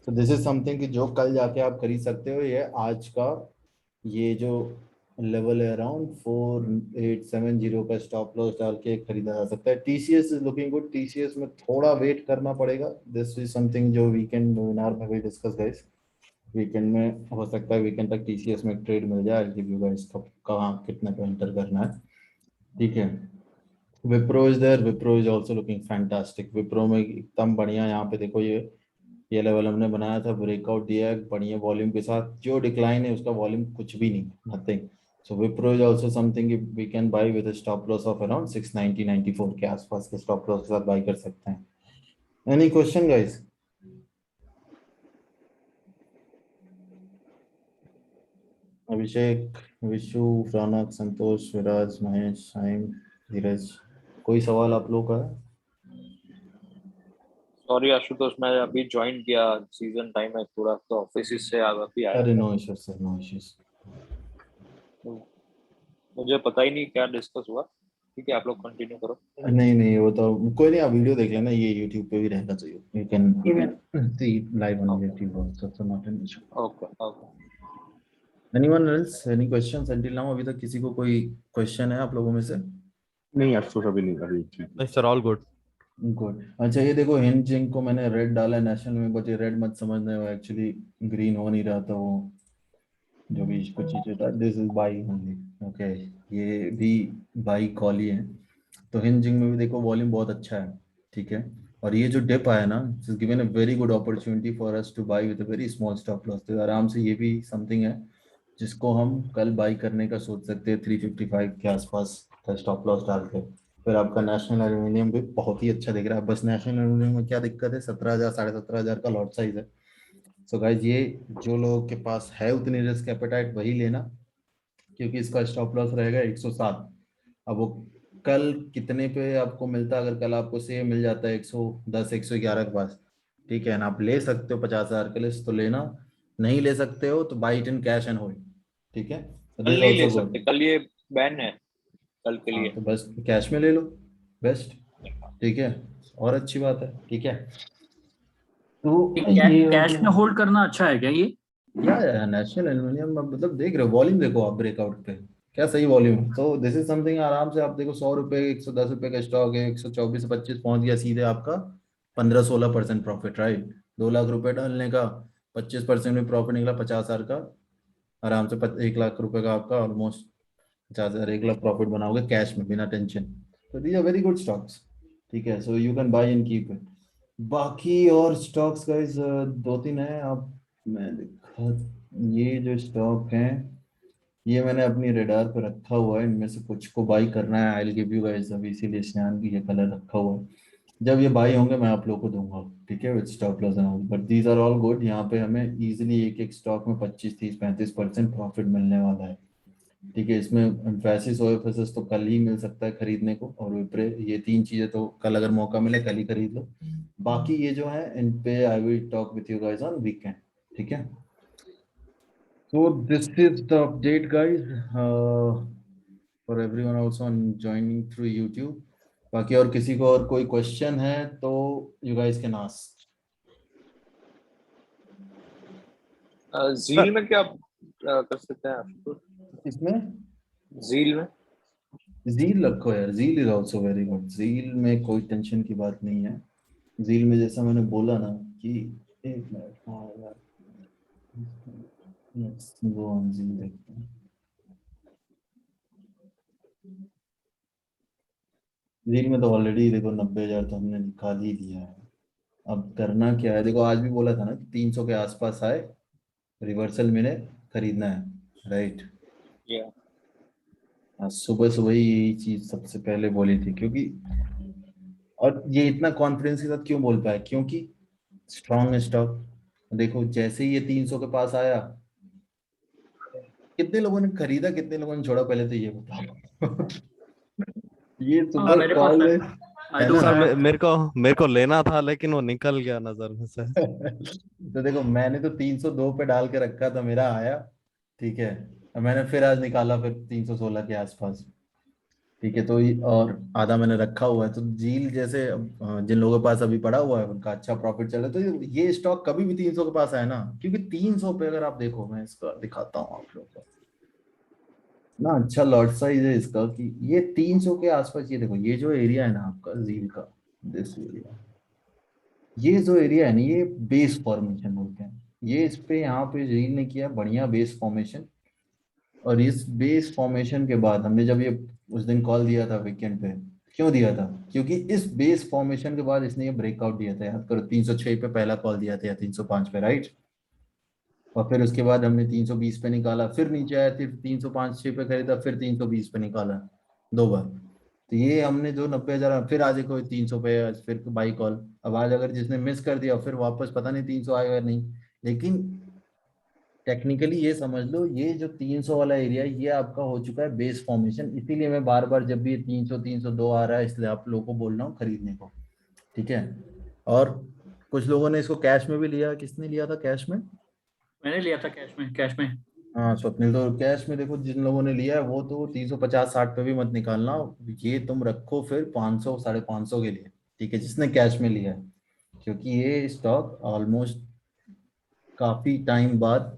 Speaker 1: तो दिस इज समथिंग कि जो कल जाके आप खरीद सकते हो। ये आज का ये जो लेवल है अराउंड 4870 का स्टॉप लॉस डाल के खरीदा जा सकता है। TCS is looking good, TCS में थोड़ा वेट करना पड़ेगा। दिस इज समथिंग जो वीकेंड वेबिनार में भी डिस्कस गाइस, वीकेंड में हो सकता है वीकेंड तक टीसीएस में ट्रेड मिल जाए, गिव यू गाइस कब कहाँ कितने पे एंटर करना है। ठीक है, Wipro is there, Wipro is also looking fantastic. Wipro में एकदम बढ़िया, यहाँ पे देखो ये लेवल हमने बनाया था, ब्रेकआउट दिया है बढ़िया वॉल्यूम के साथ। जो डिक्लाइन है उसका वॉल्यूम कुछ भी नहीं, nothing. So Wipro is also something we can buy with stop loss of around 690-94 के आसपास के स्टॉप लॉस के साथ बाय कर सकते हैं। Any question guys? Abhishek, Vishu, Raunak, Santosh, Viraj, Mahesh, Saim, Dheeraj, कोई सवाल आप लोग का है?
Speaker 5: सॉरी आशुतोष, मैं अभी ज्वाइन किया, सीजन टाइम है थोड़ा, तो ऑफिस से अभी आया
Speaker 1: अरे
Speaker 5: था।
Speaker 1: No issues sir, no issues.
Speaker 5: मुझे पता ही नहीं क्या डिस्कस हुआ। ठीक है, आप लोग कंटिन्यू करो।
Speaker 1: नहीं नहीं, वो तो कोई नहीं, आप वीडियो देख लेना, ये यूट्यूब पे भी रहना चाहिए, you can even see live on
Speaker 5: okay
Speaker 1: YouTube also, so not an issue.
Speaker 5: Okay okay.
Speaker 1: Anyone else, any questions until now? अभी तक किसी को कोई क्वेश्चन है आप लोगों में से?
Speaker 4: नहीं आशुतोष अभी नहीं, अभी ठीक है।
Speaker 2: नहीं सर, ऑल गुड।
Speaker 1: गुड। अच्छा, ये देखो हिंद जिंक को मैंने रेड डाला है नेशनल में, बट ये रेड मत समझना, वो एक्चुअली ग्रीन हो नहीं रहा था, वो जो भी कुछ चीजें था। This is by only, okay. ये भी बाई कॉल ही है। तो हिंद जिंक में भी देखो वॉल्यूम बहुत अच्छा है। ठीक है, और ये जो डिप आया ना, it's given a very good opportunity for us two by with a very small stop loss. तो आराम से ये भी समथिंग है जिसको हम कल बाई करने का सोच सकते हैं 355 के आसपास का स्टॉप लॉस डाल के। फिर आपका नेशनल एल्यूमिनियम भी बहुत ही अच्छा दिख रहा है। बस नेशनल एल्यूमिनियम में क्या दिक्कत है, 17,000 17,500 का लॉट साइज है। सो गाइज ये जो लोगों के पास है उतनी रिस्क एपेटाइट वही लेना, क्योंकि इसका स्टॉप लॉस रहेगा 107। अब वो कल कितने पे आपको मिलता है, अगर कल आपको से मिल जाता है 110 111 के पास, ठीक है ना, आप ले सकते हो 50,000 के लिए तो लेना, नहीं ले सकते हो तो by it in cash and hold. ठीक है, दिस
Speaker 5: कल
Speaker 1: इज
Speaker 5: नहीं
Speaker 1: ऑल्सो
Speaker 5: ले सकते,
Speaker 1: गुड।
Speaker 5: कल ये बैन है कल के
Speaker 1: हाँ
Speaker 5: लिए।
Speaker 1: तो बस कैश में ले लो, बेस्ट। ठीक है, और अच्छी बात है। ठीक है, तो ये हो
Speaker 7: कैश में
Speaker 1: गया।
Speaker 7: होल्ड करना अच्छा है क्या ये?
Speaker 1: या नेशनल एल्यूमिनियम मतलब देख रहे हो वॉल्यूम, देखो आप ब्रेकआउट पे क्या सही वॉल्यूम। तो दिस इज समथिंग आराम से आप देखो, 100 रुपए 110 रुपए का स्टॉक है, 124 से 25 पहुंच गया सीधे आपका 15-16% प्रॉफिट, राइट। 2 लाख रुपए डालने का 25% में प्रॉफिट निकला 50,000 का, आराम से 1 लाख रुपए का आपका ऑलमोस्ट 50,000, 1 लाख प्रॉफिट बनाओगे कैश में बिना टेंशन। तो these are very good stocks. ठीक है, so you can buy and keep it. बाकी और स्टॉक्स गाइस दो तीन है आप, मैं देखा, ये जो स्टॉक हैं ये मैंने अपनी रेडार पर रखा हुआ है, इनमें से कुछ को बाई करना है, I will give you guys अभी, इसीलिए स्नान की ये कलर रखा हुआ है। जब ये बाई होंगे मैं आप लोगों को दूंगा, ठीक है, with stop loss and all, but these are all good. यहाँ पे हमें इजीली एक एक स्टॉक में 25 30 35% प्रॉफिट मिलने वाला है। ठीक है, इसमें एम्फेसिस ओएफएसएस तो कल ही मिल सकता है खरीदने को, और विप्रे, ये तीन चीजें तो कल अगर मौका मिले कल ही खरीद लो। बाकी ये जो है इन पे I will talk with you guys on weekend. ठीक है, so this is the update guys, for everyone also on joining through YouTube। बाकी और किसी को और कोई क्वेश्चन है तो यू गाइस कैन आस्क।
Speaker 5: जील में क्या कर सकते हैं आशुतोष?
Speaker 1: इसमें
Speaker 5: जील में
Speaker 1: जील रखो यार, जील इज आल्सो वेरी गुड, जील में कोई टेंशन की बात नहीं है। जील में जैसा मैंने बोला ना कि एक मिनट, हाँ यार, लेट्स गो ऑन जील देखते हैं। रील में तो ऑलरेडी देखो 90,000 तो हमने निकाल ही दिया है। अब करना क्या है, देखो आज भी बोला था ना कि 300 के आसपास आए, रिवर्सल मिले, खरीदना है, राइट।
Speaker 5: Yeah.
Speaker 1: आज सुबह सुबह ही यही चीज सबसे पहले बोली थी, क्योंकि और ये इतना कॉन्फिडेंस के साथ क्यों बोल पाए, क्योंकि स्ट्रॉन्ग स्टॉक। देखो जैसे ही ये 300 के पास आया, कितने लोगों ने खरीदा, कितने लोगों ने छोड़ा, पहले तो ये बताओ। ये सुबह
Speaker 7: मेरे पास
Speaker 1: कॉल
Speaker 7: आई
Speaker 1: है
Speaker 7: डू
Speaker 1: ना।
Speaker 2: Sir
Speaker 7: have.
Speaker 2: मेरे को लेना था लेकिन वो निकल गया नजर में से।
Speaker 1: तो देखो मैंने तो 302 पे डाल के रखा था, मेरा आया, ठीक है। और मैंने फिर आज निकाला फिर 316 के आसपास, ठीक है। तो और आधा मैंने रखा हुआ है, तो झील जैसे जिन लोगों के पास अभी पड़ा हुआ है उनका अच्छा प्रॉफिट चल रहा है। तो ये स्टॉक कभी भी 300 के पास आए ना, क्योंकि 300 पे अगर आप देखो, मैं इसका दिखाता हूँ आप लोगों को ना, अच्छा लॉट साइज है इसका कि ये 300 के आसपास। ये देखो ये जो एरिया है ना आपका झील का, दिस एरिया, ये जो एरिया है ना, ये बेस फॉर्मेशन बोलते हैं। ये इस पे यहाँ पे झील ने किया बढ़िया बेस फॉर्मेशन। और इस बेस फॉर्मेशन के बाद हमने जब ये उस दिन कॉल दिया था वीकेंड पे, क्यों दिया था, क्योंकि इस बेस फॉर्मेशन के बाद इसने ये ब्रेकआउट दिया था, याद करो 306 पे पहला कॉल दिया था या 305 पे, राइट। और फिर उसके बाद हमने 320 पे निकाला, फिर नीचे आया, फिर 305 6 पे खरीदा, फिर 320 पे निकाला, 2 बार। तो ये हमने जो 90,000, फिर आज कोई 300 पे, आज फिर बाई कॉल। अब आज अगर जिसने मिस कर दिया फिर वापस पता नहीं 300 आएगा या नहीं। लेकिन टेक्निकली ये समझ लो, ये जो 300 वाला एरिया है ये आपका हो चुका है बेस फॉर्मेशन। इसीलिए मैं बार बार जब भी ये 300 302 आ रहा है, इसलिए आप लोगों को बोल रहा हूँ खरीदने को, ठीक है। और कुछ लोगों ने इसको कैश में भी लिया, किसने लिया था कैश में?
Speaker 7: मैंने लिया था कैश में।
Speaker 1: हाँ स्वप्निल, तो कैश में देखो जिन लोगों ने लिया है वो तो 350 60 पे भी मत निकालना, ये तुम रखो फिर 500 550 के लिए, ठीक है, जिसने कैश में लिया है। क्योंकि ये स्टॉक ऑलमोस्ट काफी टाइम बाद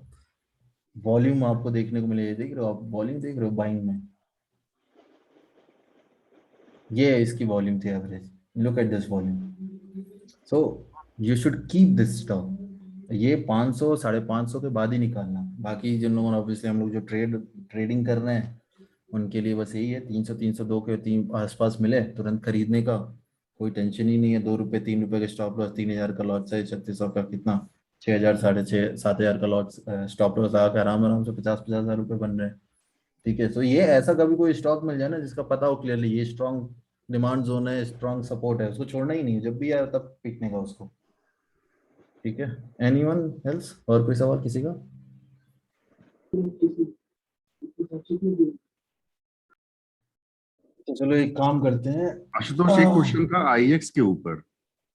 Speaker 1: वॉल्यूम आपको देखने को मिलेगा। देख रहे हो आप वॉल्यूम, देख रहे हो बाइंग में, ये इसकी वॉल्यूम थी average. Look at this volume. So you should keep this stock. ये 500 550 के बाद ही निकालना। बाकी जिन लोगों ने, ऑब्वियसली हम लोग जो ट्रेडिंग कर रहे हैं उनके लिए बस यही है, 300 302 के तीन आसपास मिले तुरंत खरीदने का, कोई टेंशन ही नहीं है। 2 रुपए 3 रुपए के स्टॉप लॉस, 3,000 का लॉट साइज, 3600 का कितना, 6,000 6,500 7,000 का लॉट स्टॉप लॉस आकर आराम आराम से 50,000 रुपए बन रहे हैं, ठीक है। तो ये ऐसा कभी कोई स्टॉक मिल जाए ना जिसका पता हो क्लियरली ये स्ट्रॉन्ग डिमांड जोन है, स्ट्रॉन्ग सपोर्ट है, उसको छोड़ना ही नहीं है, जब भी आए तब पिकने का उसको, ठीक है। एनीवन एल्स, और कोई सवाल किसी का? तो चलो एक काम करते हैं।
Speaker 8: आशुतोष, एक क्वेश्चन था आईएक्स के ऊपर।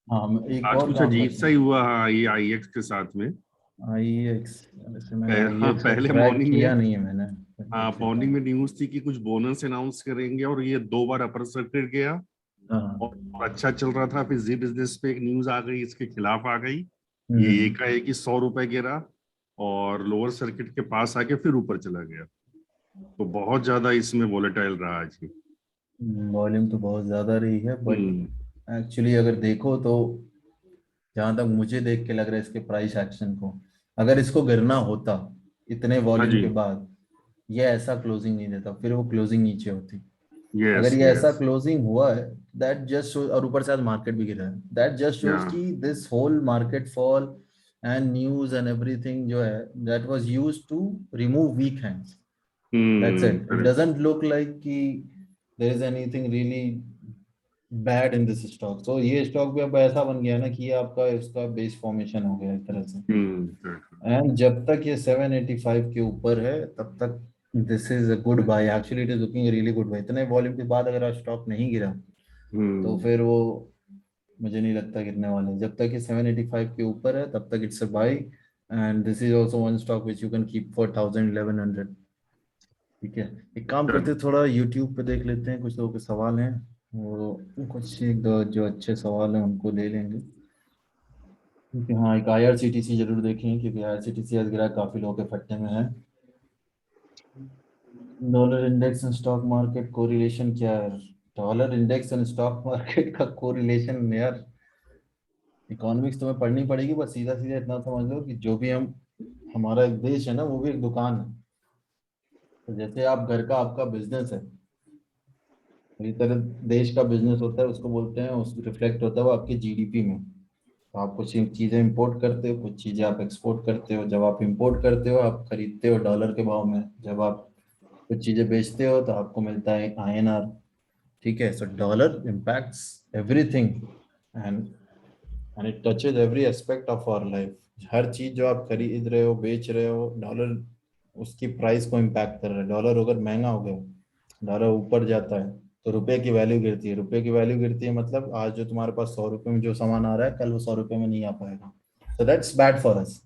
Speaker 1: हाँ एक
Speaker 8: आज
Speaker 1: और
Speaker 8: कुछ
Speaker 1: काम
Speaker 8: अजीब
Speaker 1: करते
Speaker 8: सा ही
Speaker 1: हैं।
Speaker 8: हुआ ये आईएक्स के साथ में।
Speaker 1: आई एक्स, वैसे मैंने आई
Speaker 8: हाँ,
Speaker 1: एक्स को
Speaker 8: पहले
Speaker 1: ट्रैक
Speaker 8: मॉर्निंग
Speaker 1: किया
Speaker 8: में,
Speaker 1: नहीं है मैंने,
Speaker 8: हाँ
Speaker 1: देख लेता
Speaker 8: मॉर्निंग
Speaker 1: हूँ।
Speaker 8: में न्यूज थी कि कुछ बोनस अनाउंस करेंगे और ये 2 बार अपर सर्किट गया
Speaker 1: हाँ।
Speaker 8: और अच्छा चल रहा था। फिर जी बिजनेस पे एक न्यूज आ गई, इसके खिलाफ आ गई। ये
Speaker 1: हम्म।
Speaker 8: एक है कि 100 रुपए गिरा और लोअर सर्किट के पास आके फिर ऊपर चला गया। तो बहुत ज्यादा इसमें वोलेटाइल रहा आज की।
Speaker 1: वॉल्यूम तो बहुत ज्यादा रही है, बट
Speaker 8: हम्म।
Speaker 1: एक्चुअली अगर देखो तो जहां तक मुझे देख के लग रहा है इसके प्राइस एक्शन को, अगर इसको गिरना होता इतने
Speaker 8: हाँ
Speaker 1: वॉल्यूम
Speaker 8: जी।
Speaker 1: के बाद, ये ऐसा क्लोजिंग नहीं देता, फिर वो क्लोजिंग नीचे होती। अगर
Speaker 8: यस
Speaker 1: ये ऐसा
Speaker 8: यस।
Speaker 1: क्लोजिंग हुआ है, दैट जस्ट शो, और ऊपर से आज मार्केट भी गिरा है, दैट जस्ट
Speaker 8: या।
Speaker 1: शोज कि this whole market fall and news and everything जो है, that was used to remove weak hands. That's it, it
Speaker 8: correct.
Speaker 1: Doesn't look like कि there is anything really bad in this stock. तो ये stock भी अब ऐसा बन गया ना कि ये आपका इसका बेस फॉर्मेशन हो गया एक तरह से।
Speaker 8: correct.
Speaker 1: एंड जब तक ये 785 के ऊपर है तब तक this is a good buy, actually it is looking really good buy. इतने वॉल्यूम के बाद अगर स्टॉक नहीं गिरा तो
Speaker 8: हम्म।
Speaker 1: फिर वो मुझे नहीं लगता गिरने वाले। जब तक ये 785 के ऊपर है तब तक it's a buy. And this is also one stock which you can keep for 1000 1100, ठीक है। एक काम करते हैं, थोड़ा यूट्यूब पे देख लेते हैं, कुछ लोगों के सवाल हैं, वो कुछ एक दो जो अच्छे सवाल हैं उनको ले लेंगे। क्योंकि हाँ एक IRCTC जरूर देखें, क्योंकि IRCTC आज गिरा, काफी लोगों के फट्टे में है। Dollar index and stock market correlation क्या है? Dollar index and stock market का कोरिलेशन यार, इकोनॉमिक्स तुम्हें पढ़नी पड़ेगी, बस सीधा सीधा इतना समझ लो कि जो भी हम, हमारा एक देश है ना, वो भी एक दुकान है। तो जैसे आप घर का आपका बिजनेस है, इस तरह देश का बिजनेस होता है, उसको बोलते हैं, उस रिफ्लेक्ट होता है वो आपकी जीडीपी में। तो आप कुछ चीजें इंपोर्ट करते हो, कुछ चीजें आप एक्सपोर्ट करते हो। जब आप इंपोर्ट करते हो आप खरीदते हो डॉलर के भाव में, जब आप कुछ चीजें बेचते हो तो आपको मिलता है आईएनआर। ठीक है, so dollar impacts everything and and it touches every aspect of our life. हर चीज जो आप खरीद रहे हो, बेच रहे हो, डॉलर उसकी प्राइस को इम्पैक्ट कर रहा है। डॉलर अगर महंगा हो गया, डॉलर ऊपर जाता है तो रुपए की वैल्यू गिरती है। रुपए की वैल्यू गिरती है मतलब आज जो तुम्हारे पास 100 रुपए में जो सामान आ रहा है, कल वो 100 रुपए में नहीं आ पाएगा। So that's bad for us.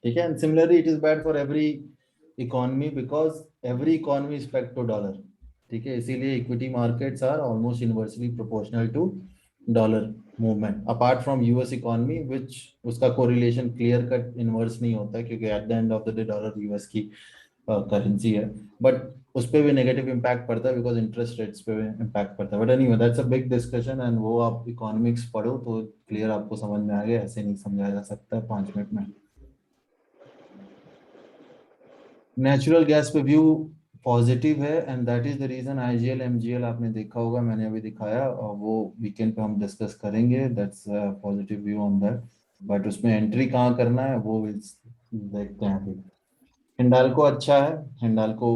Speaker 1: ठीक है, and similarly it is bad for every economy because every economy is pegged to dollar. ठीक है, इसीलिए equity markets are almost inversely proportional to dollar movement, apart from US economy which उसका correlation clear cut inverse नहीं होता है, क्योंकि at the end of the day dollar US की currency है। बट उस पर भी नेगेटिव इम्पैक्ट पड़ता है बिकॉज इंटरेस्ट रेट्स पे इम्पैक्ट पड़ता है। But anyway that's a big discussion, and वो आप इकोनॉमिक्स पढ़ो तो क्लियर आपको समझ में आ गया। ऐसे नहीं समझाया जा सकता है 5 मिनट में। नेचुरल गैस पे व्यू पॉजिटिव है, and that is the reason IGL MGL आपने देखा होगा, मैंने अभी दिखाया, और वो वीकेंड पे हम डिस्कस करेंगे। That's positive view on that. But उसमें एंट्री कहाँ करना है वो देखते हैं अभी। हिंडाल्को अच्छा है, हिंडाल्को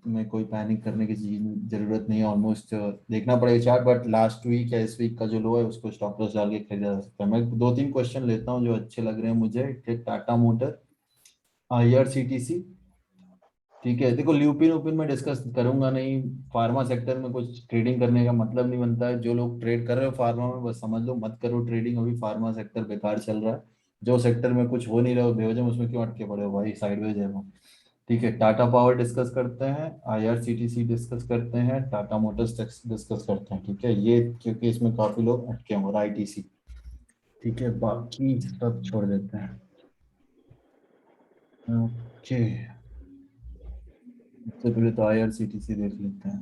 Speaker 1: में कोई पैनिक करने की जरूरत नहीं है। ऑलमोस्ट देखना पड़ेगा चार्ट, बट लास्ट वीक या इस वीक का जो लो है उसको स्टॉप लॉस डाल के खरीदा जा सकता है। मैं 2-3 क्वेश्चन लेता हूँ जो अच्छे लग रहे हैं मुझे। Tata motor, IRCTC. ठीक है, देखो ल्यूपिन उपिन में डिस्कस करूंगा नहीं। फार्मा सेक्टर में कुछ ट्रेडिंग करने का मतलब नहीं बनता है। जो लोग ट्रेड कर रहे हो फार्मा में, बस समझ लो मत करो ट्रेडिंग। अभी फार्मा सेक्टर बेकार चल रहा है। जो सेक्टर में कुछ हो नहीं रहा हो बेवजह उसमें क्यों अटके पड़े हो भाई, साइडवेज है वो। ठीक है, टाटा पावर डिस्कस करते हैं, आईआरसीटीसी डिस्कस करते हैं, टाटा मोटर्स डिस्कस करते हैं। ठीक है, ये क्योंकि इसमें काफी लोग अटके हुए, आईटीसी। ठीक है, बाकी सब छोड़ देते हैं। ओके, सबसे पहले तो आईआरसीटीसी देख लेते हैं,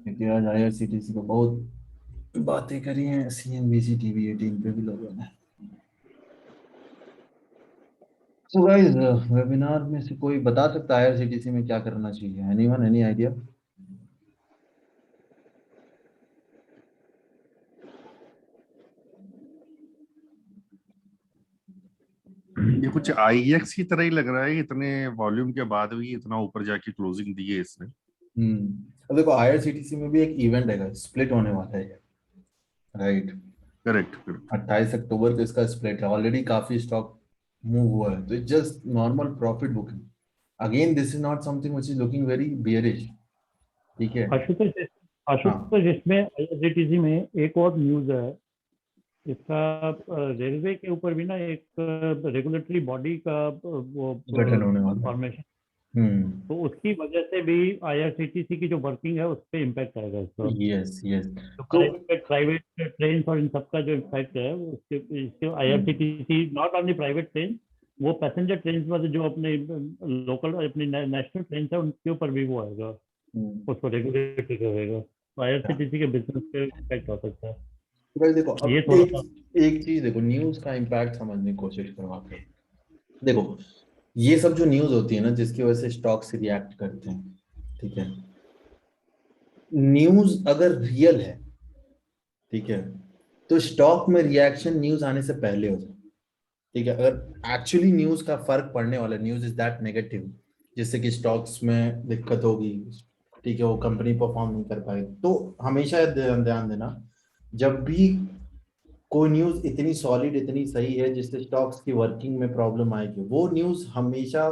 Speaker 1: क्योंकि आज आईआरसीटीसी को बहुत बातें करी हैं सीएनबीसी टीवी 18 पे भी लोगों ने। सो गाइस, वेबिनार में से कोई बता सकता है आईआरसीटीसी में क्या करना चाहिए? Anyone, any idea?
Speaker 8: ये कुछ आईएक्स की तरह ही लग रहा है, इतने वॉल्यूम के बाद भी इतना ऊपर जाके क्लोजिंग दी है इसने।
Speaker 1: अब देखो आईआरसीटीसी में भी एक इवेंट है, स्प्लिट होने वाला है, राइट?
Speaker 8: Correct correct.
Speaker 1: 28 अक्टूबर को इसका स्प्लिट है। ऑलरेडी काफी स्टॉक मूव हुआ है, तो it's just normal profit booking. Again this is not something which is looking very bearish. ठीक है,
Speaker 9: आशुतोष
Speaker 1: हाँ
Speaker 9: आशुतोष इसमें आईआरसीटीसी में एक और न्यूज है इसका। रेलवे के ऊपर भी ना एक रेगुलेटरी बॉडी का वो
Speaker 1: गठन होने वाला है।
Speaker 9: फॉर्मेशन,
Speaker 1: हम्म,
Speaker 9: तो उसकी वजह से भी आईआरसीटीसी की जो वर्किंग है उस पर इम्पैक्ट आएगा इसका।
Speaker 1: Yes yes.
Speaker 9: तो
Speaker 1: तो
Speaker 9: प्राइवेट ट्रेन और इन सबका जो इम्पैक्ट है उसके इसके IRCTC, not only private train, वो पैसेंजर ट्रेन में जो अपने लोकल अपनी नेशनल ट्रेन है उनके ऊपर भी वो आएगा, उसको रेगुलेट करेगा। तो आईआरसीटीसी के बिजनेस पे इम्पैक्ट हो सकता है।
Speaker 1: भाई देखो, अब
Speaker 9: ये थोड़ा सा
Speaker 1: एक चीज देखो, न्यूज का इम्पैक्ट समझने की कोशिश करो आप लोग। देखो, ये सब जो न्यूज होती है ना जिसकी वजह से स्टॉक्स रिएक्ट करते हैं, ठीक है, न्यूज अगर रियल है, ठीक है, तो स्टॉक में रिएक्शन न्यूज आने से पहले हो जाए। ठीक है, अगर एक्चुअली न्यूज का फर्क पड़ने वाला, न्यूज इज दैट नेगेटिव जिससे कि स्टॉक्स में दिक्कत होगी, ठीक है, वो कंपनी परफॉर्म नहीं कर पाएगी, तो हमेशा ध्यान देना, जब भी कोई न्यूज इतनी सॉलिड, इतनी सही है जिससे स्टॉक्स की वर्किंग में प्रॉब्लम आएगी, वो न्यूज हमेशा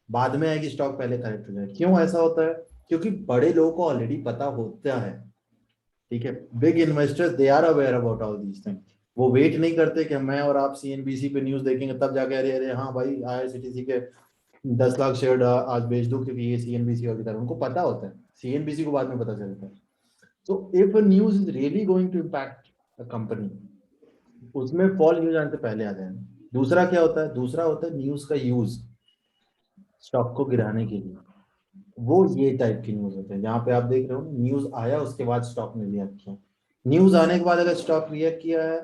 Speaker 1: बाद में आएगी, स्टॉक पहले करेक्ट हो जाए। क्यों ऐसा होता है? क्योंकि बड़े लोगों को ऑलरेडी पता होता है। ठीक है, big investors they are aware about all these thing. वो वेट नहीं करते कि मैं और आप सीएनबीसी पे न्यूज देखेंगे तब जाके अरे अरे हाँ भाई आईआरसीटीसी के 10 लाख शेयर आज बेच दो क्योंकि ये सीएनबीसी और तरह, उनको पता होता है। सीएनबीसी को बाद में पता चलता है। So if a news is really going to impact a company, उसमें फॉल न्यूज आने से पहले आ जाएगा। दूसरा क्या होता है? दूसरा होता है न्यूज का यूज स्टॉक को गिराने के लिए। वो ये टाइप की न्यूज होते हैं जहां पे आप देख रहे हो न्यूज आया उसके बाद स्टॉक ने रिएक्ट किया। न्यूज आने के बाद अगर स्टॉक रिएक्ट किया है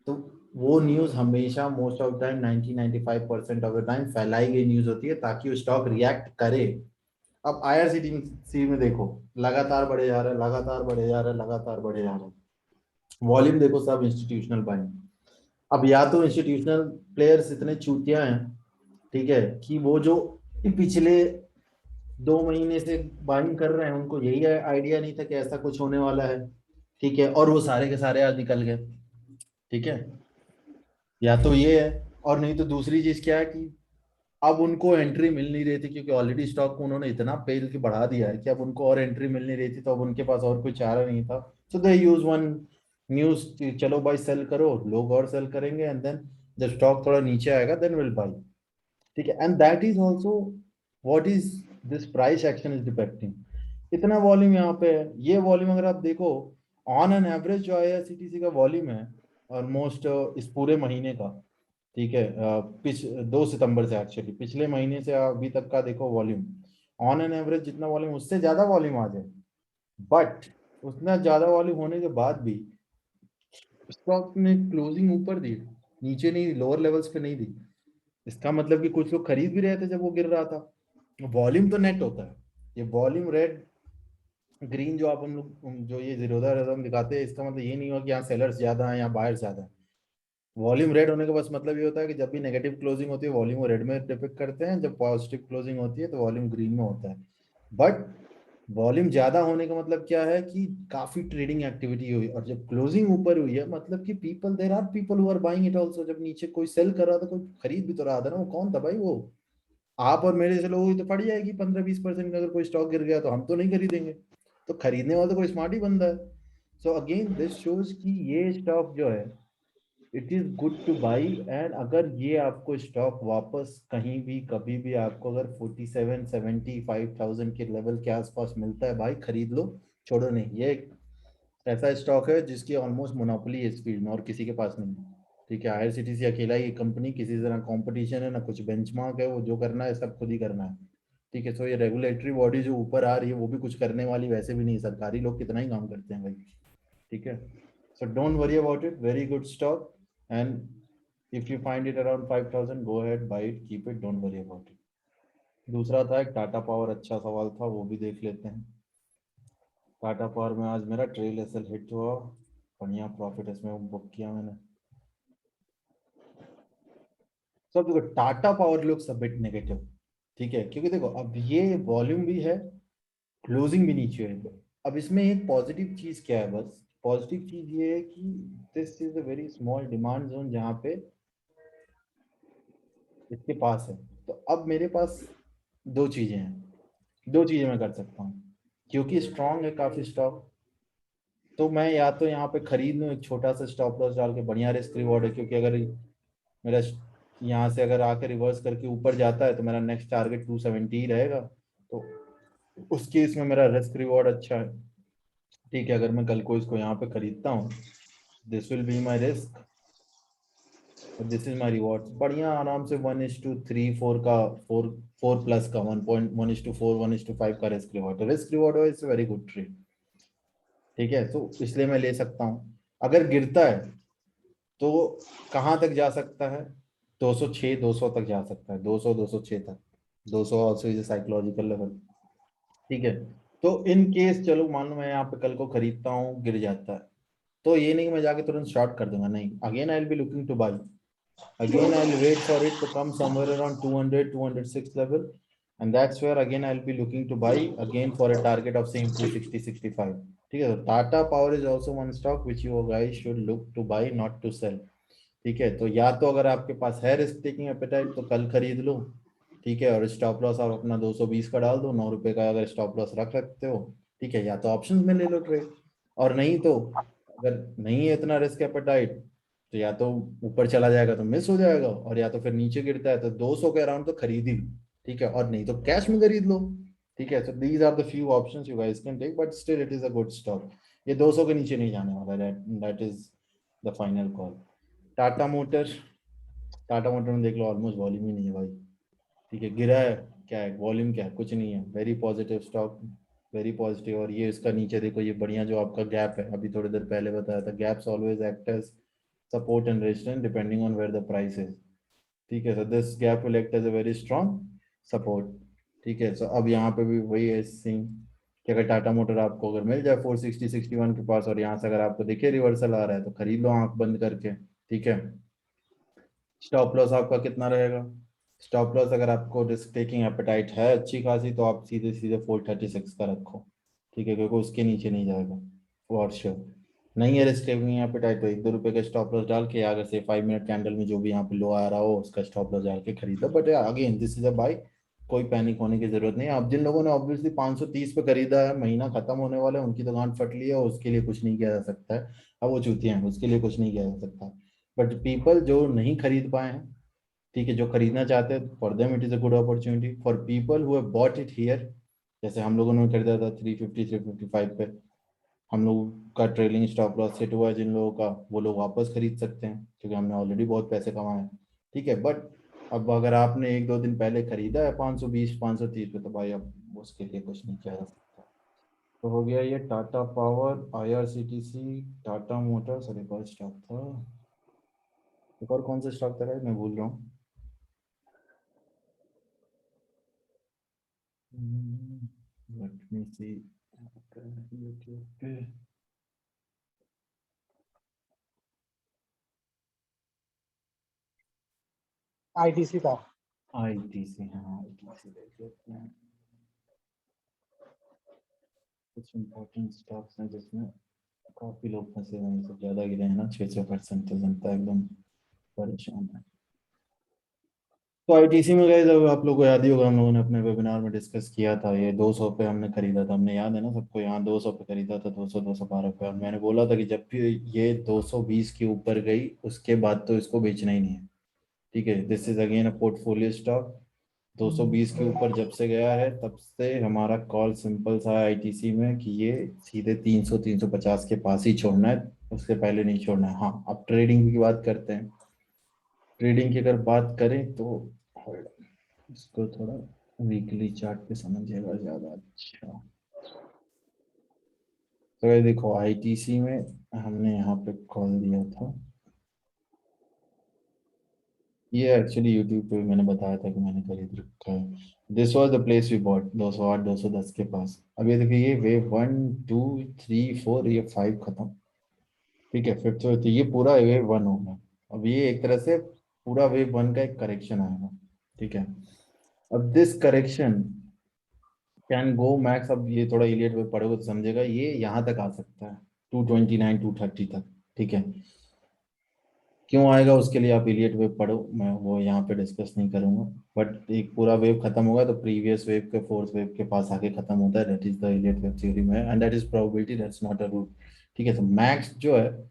Speaker 1: तो वो न्यूज हमेशा most of time 90-95% of the time फैलाई गई न्यूज होती है ताकि वो स्टॉक रिएक्ट करे। अब आईआरसीटीसी में देखो लगातार बढ़े जा रहा है, लगातार बढ़े जा रहा है, लगातार बढ़े जा रहा है। वॉल्यूम देखो सब इंस्टीट्यूशनल बाइंग। अब या तो इंस्टीट्यूशनल प्लेयर्स इतने चूतिया हैं, ठीक है, कि वो जो पिछले 2 महीने से बाइंग कर रहे हैं उनको यही आइडिया नहीं था कि ऐसा कुछ होने वाला है, ठीक है, और वो सारे के सारे आज निकल गए, ठीक है। या तो ये है, और नहीं तो दूसरी चीज क्या है कि अब उनको एंट्री मिल नहीं रही थी क्योंकि ऑलरेडी स्टॉक को उन्होंने इतना पेल के बढ़ा दिया है कि अब उनको और एंट्री मिल नहीं रही थी, तो अब उनके पास और कोई चारा नहीं था। सो दे यूज वन न्यूज, चलो भाई सेल करो, लोग और सेल करेंगे, एंड देन जब स्टॉक थोड़ा नीचे आएगा देन विल बाई, ठीक है। And that is also what is this price action is depicting. इतना वॉल्यूम यहाँ पे है, ये वॉल्यूम अगर आप देखो ऑन एन एवरेज जो आईआरसीटीसी का वॉल्यूम है ऑलमोस्ट इस पूरे महीने का, ठीक है, 2 सितंबर से एक्चुअली पिछले महीने से अभी तक का देखो वॉल्यूम, ऑन एन एवरेज जितना वॉल्यूम उससे ज्यादा वॉल्यूम आ जाए, बट उतना ज्यादा वॉल्यूम होने के बाद भी स्टॉक ने क्लोजिंग ऊपर दी, नीचे नहीं, लोअर लेवल्स पे नहीं दी। इसका मतलब कि कुछ लोग खरीद भी रहे थे जब वो गिर रहा था। वॉल्यूम तो नेट होता है, ये वॉल्यूम रेड ग्रीन जो आप हम लोग जो ये जीरोधा रिदम दिखाते हैं, इसका मतलब ये नहीं हुआ कि यहाँ सेलर्स ज्यादा है या बायर्स ज्यादा है। वॉल्यूम रेड होने का बस मतलब ये होता है कि जब भी नेगेटिव क्लोजिंग होती है वॉल्यूम रेड में डिपिक्ट करते हैं, जब पॉजिटिव क्लोजिंग होती है तो वॉल्यूम ग्रीन में होता है। बट वॉल्यूम ज्यादा होने का मतलब क्या है कि काफी ट्रेडिंग एक्टिविटी हुई, और जब क्लोजिंग ऊपर हुई है मतलब कि people, there are people who are buying it also. जब नीचे कोई सेल कर रहा था कोई खरीद भी तो रहा था ना, वो कौन था भाई? वो आप और मेरे से लोगों की तो पड़ जाएगी 15-20% अगर कोई स्टॉक गिर गया तो हम तो नहीं खरीदेंगे, तो खरीदने वाला तो कोई स्मार्ट ही बंदा है। सो अगेन दिस शोज कि ये स्टॉक जो है it is good to by, and अगर ये आपको स्टॉक वापस कहीं भी कभी भी आपको अगर 47-75,000 के लेवल के आसपास मिलता है भाई खरीद लो, छोड़ो नहीं। ये एक ऐसा स्टॉक है जिसकी ऑलमोस्ट मोनोपोली है इस फील्ड में और किसी के पास नहीं, ठीक है। आईआरसीटीसी अकेला ही कंपनी, किसी तरह कंपटीशन है ना कुछ बेंचमार्क है, वो जो करना है सब खुद ही करना है, ठीक है। सो ये रेगुलेटरी बॉडी जो ऊपर आ रही है वो भी कुछ करने वाली वैसे भी नहीं, सरकारी लोग कितना ही काम करते हैं भाई, ठीक है। So don't worry about it, very good stock, and if you find it around 5,000 go ahead buy it, keep it, don't worry about it. दूसरा था एक टाटा पावर, अच्छा सवाल था, वो भी देख लेते हैं। टाटा पावर में आज मेरा ट्रेल एसएल हिट हुआ, बढ़िया प्रॉफिट इसमें बुक किया मैंने। सब देखो Tata power looks a bit negative, ठीक है, क्योंकि देखो अब ये वॉल्यूम भी है, क्लोजिंग भी नीचे है। अब इसमें एक पॉजिटिव चीज क्या है, बस पॉजिटिव चीज ये है कि this is a very small demand zone जहां पे इसके पास है। तो अब मेरे पास दो चीजें हैं, दो चीजें मैं कर सकता हूँ, क्योंकि स्ट्रांग है काफी स्टॉक, तो मैं या तो यहाँ पे खरीद लूँ एक छोटा सा स्टॉप लॉस डाल के, बढ़िया रिस्क रिवॉर्ड है, क्योंकि अगर मेरा यहाँ से अगर आकर रिवर्स करके ऊपर जाता है तो मेरा नेक्स्ट टारगेट 270 ही रहेगा, तो उस केस में मेरा रिस्क रिवॉर्ड अच्छा है, ठीक है। अगर मैं कल को इसको यहाँ पे खरीदता हूँ, this will be my risk, this is my reward, बढ़िया आराम से 1:3 4 का 4 प्लस का 1:4 1:5 का रिस्क रिवॉर्ड, रिस्क रिवॉर्ड है, इट्स वेरी गुड ट्रेड, ठीक है। तो इसलिए मैं ले सकता हूँ। अगर गिरता है तो कहाँ तक जा सकता है? 206 200 तक जा सकता है, 200 206 तक, 200 ऑल्सो इज साइकोलॉजिकल लेवल, ठीक है। तो इन केस चलो मान लो मैं यहाँ पे कल को खरीदता हूँ, गिर जाता है, तो ये नहीं मैं जाके तुरंत शॉर्ट कर दूंगा, नहीं, again I will be looking to by, again I'll wait for it to come somewhere around 200 206 level, and that's where again I'll be looking to buy again for a target of same 260 65, ठीक है। तो Tata power is also one stock which you guys should look to buy not to sell, ठीक है। तो या तो अगर आपके पास है रिस्क टेकिंग एपेटाइट तो कल खरीद लो, ठीक है, और स्टॉप लॉस आप अपना 220 का डाल दो, 9 रुपए का अगर स्टॉप लॉस रख सकते हो, ठीक है, या तो ऑप्शंस में ले लो ट्रेड, और नहीं तो अगर नहीं है इतना रिस्क एपेटाइट तो या तो ऊपर चला जाएगा तो मिस हो जाएगा, और या तो फिर नीचे गिरता है तो 200 के अराउंड तो खरीद ही लो, ठीक है, और नहीं तो कैश में खरीद लो, ठीक है। So these are the few options you guys can take, but still it is a good stock. ये 200 के नीचे नहीं जाने वाला, that is the final call. Tata motor, Tata motor में देख लो ऑलमोस्ट वॉल्यूम ही नहीं है भाई, ठीक है, गिरा है, क्या है वॉल्यूम, क्या है, कुछ नहीं है, very positive stock, very positive. और ये इसका नीचे देखो ये बढ़िया जो आपका गैप है, अभी थोड़ी देर पहले बताया था, gaps always act as support and resistance depending on where the price is, ठीक है। So this gap will act as a very strong support, ठीक है। सो अब यहाँ पे भी वही है सेम कि अगर टाटा मोटर आपको अगर मिल जाए 460-61 के पास और यहाँ से अगर आपको दिखे रिवर्सल आ रहा है तो खरीद लो आंख बंद करके। ठीक है। स्टॉप लॉस आपका कितना रहेगा? स्टॉप लॉस अगर आपको रिस्क टेकिंग एपेटाइट है अच्छी खासी तो आप सीधे सीधे 436 का रखो। ठीक है, क्योंकि उसके नीचे नहीं जाएगा फॉर श्योर। नहीं है रिस्क टेकिंग एपेटाइट तो 1-2 रुपए का स्टॉप लॉस डाल के अगर से 5 मिनट कैंडल में जो भी यहाँ पे लो आ रहा हो उसका स्टॉप लॉस डाल के खरीद लो। But again this is a buy, कोई पैनिक होने की जरूरत नहीं है। अब जिन लोगों ने ऑब्वियसली 530 पे खरीदा है, महीना खत्म होने वाला है, उनकी दुकान फट ली है, उसके लिए कुछ नहीं किया जा सकता है। अब वो चूतिया हैं, उसके लिए कुछ नहीं किया जा सकता। बट पीपल जो नहीं खरीद पाए हैं, ठीक है, जो खरीदना चाहते हैं, for them it is a good opportunity. For people who have bought it here, जैसे हम लोगों ने खरीदा था 350-355 पे, हम लोग का ट्रेलिंग स्टॉप लॉस सेट हुआ है जिन लोगों का, वो लोग वापस खरीद सकते हैं क्योंकि हमने ऑलरेडी बहुत पैसे कमाए हैं। ठीक है। बट अब अगर आपने 1-2 दिन पहले खरीदा है 520-530 पे तो भाई अब उसके लिए कुछ नहीं किया जा सकता। तो हो गया ये Tata power, IRCTC, Tata Motors, और एक और स्टॉक था, एक और कौन सा स्टॉक था guys? मैं भूल रहा हूँ। Let me see. YouTube पे
Speaker 3: ITC था।
Speaker 1: ITC, हाँ ITC देख लेते हैं। कुछ इम्पोर्टेंट स्टॉक्स हैं जिसमें काफी लोग फंसे हुए हैं, सब ज्यादा गिरे हैं ना, 600%, तो जनता एकदम परेशान है। तो ITC में गए, जब आप लोगों को याद ही होगा हम लोगों ने अपने वेबिनार में डिस्कस किया था, ये 200 पे हमने खरीदा था, हमने याद है ना सबको, यहाँ 200 पे खरीदा था, 212 पे। और मैंने बोला था कि जब भी ये 220 के ऊपर गई उसके बाद तो इसको बेचना ही नहीं है। ठीक है, this is again a portfolio stock. 220 के ऊपर जब से गया है तब से हमारा कॉल सिंपल सा है ITC में कि ये सीधे 300-350 के पास ही छोड़ना है, उससे पहले नहीं छोड़ना है। हाँ, अब ट्रेडिंग की बात करते हैं। ट्रेडिंग की अगर बात करें तो इसको थोड़ा वीकली चार्ट पे समझिएगा ज्यादा अच्छा। तो ये देखो ITC में हमने यहाँ पे कॉल दिया था, ये एक्चुअली यूट्यूब पे भी मैंने बताया था कि मैंने खरीद रखा है। This was the place we bought 208-210 के पास। अब ये देखिए ये वेव 1, 2, 3, 4, ये 5 खत्म। ठीक है, फिफ्थ तो ये पूरा वेव 1 होगा। अब ये एक तरह से पूरा वेव 1 का एक करेक्शन आएगा। ठीक है। अब this correction can go max, अब ये थोड़ा इलियट वेव पढ़ोगे तो समझेगा, ये यहाँ तक आ सकता है 229-230 तक। ठीक है। क्यों आएगा उसके लिए आप इलियट वेव पढ़ो, मैं वो यहाँ पे डिस्कस नहीं करूंगा। बट एक पूरा वेव खत्म होगा तो प्रीवियस वेव के फोर्थ वेव के पास आके खत्म होता है, that is the Elliott wave theory में, and that is probability, that's not a rule. ठीक है। तो मैक्स जो है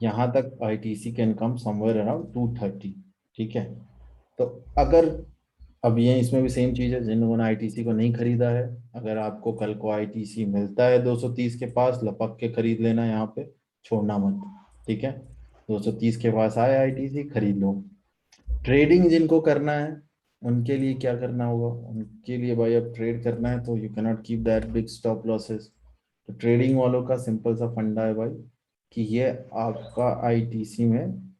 Speaker 1: यहाँ तक ITC can come somewhere around 230। ठीक है। तो अगर अब ये इसमें भी सेम चीज है, जिन लोगों ने ITC को नहीं खरीदा है, अगर आपको कल को ITC मिलता है 230 के पास, लपक के खरीद लेना, यहाँ पे छोड़ना मत। ठीक है। 230 के पास आए ITC, खरीद लो। ट्रेडिंग जिनको करना है उनके लिए क्या करना होगा, उनके लिए भाई अब ट्रेड करना है तो you cannot keep that big stop losses. तो ट्रेडिंग वालों का सिंपल सा फंडा है भाई कि ये आपका ITC में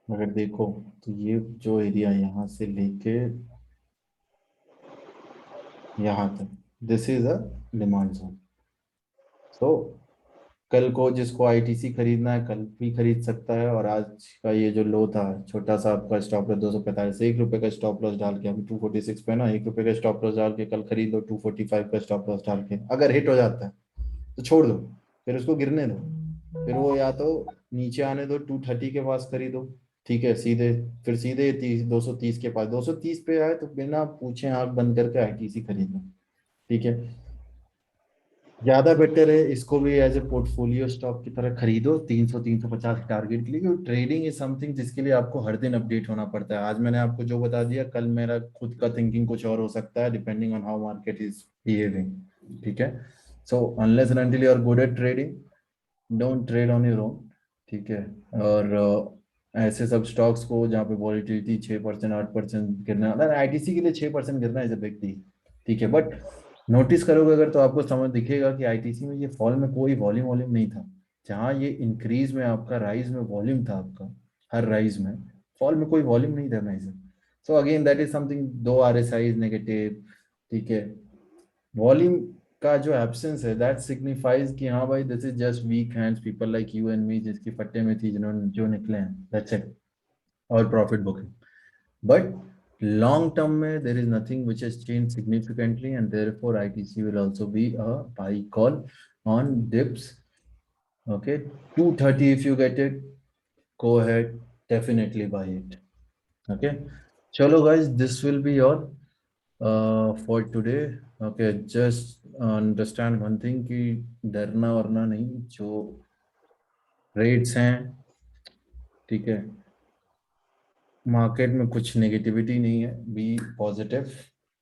Speaker 1: अगर देखो तो ये जो एरिया यहाँ से लेके यहाँ तक, this is a demand zone. So कल को जिसको ITC खरीदना है कल भी खरीद सकता है, और आज का ये जो लो था छोटा सा आपका स्टॉप लॉस 245, 1 रुपए का स्टॉप लॉस डाल के, अभी 246 पे ना, 1 रुपए का स्टॉप लॉस डाल के कल खरीद लो, 245 का स्टॉप लॉस डाल के, अगर हिट हो जाता है तो छोड़ दो, फिर उसको गिरने दो, फिर वो या तो नीचे आने दो, 230 के पास खरीदो। ठीक है, सीधे फिर सीधे 230 के पास, 230 पे आए तो बिना पूछे आंख बंद करके ITC खरीद लो। ठीक है। ज्यादा बेटर है इसको भी एज ए पोर्टफोलियो स्टॉक की तरह खरीदो 300-350 टारगेट के लिए, क्योंकि ट्रेडिंग इज समथिंग जिसके लिए आपको हर दिन अपडेट होना पड़ता है। आज मैंने आपको जो बता दिया, कल मेरा खुद का थिंकिंग कुछ और हो सकता है, depending on how market is behaving. ठीक है। So unless and until you are good at trading, don't trade on your own. ठीक है। और ऐसे सब स्टॉक्स को जहाँ पे वॉलिटिलिटी 6%, 8% गिरना, ITC के लिए 6% गिरना इज अ बिग डील। ठीक है। बट नोटिस करोगे अगर तो आपको समझ दिखेगा कि ITC में ये फॉल में कोई वॉल्यूम वॉल्यूम नहीं था, जहाँ ये इंक्रीज में आपका राइज में वॉल्यूम था आपका, हर राइज में, फॉल में कोई वॉल्यूम नहीं था। मैं So again, that is something, दो RSI is negative, ठीक है. Volume का जो absence है, that signifies कि हाँ भाई, this is just weak hands, people like you and me, जिसकी फट्टे में थी, जिन्होंने जो निकले हैं, that's it, or profit booking. But long term में there is nothing which has changed significantly, and therefore ITC will also be a buy call on dips. Okay, 230 if you get it, go ahead, definitely buy it. Okay, chalo guys, this will be all for today. Okay, just understand one thing कि डरना वरना नहीं, जो rates हैं, ठीक है, market में कुछ नेगेटिविटी नहीं है, be positive,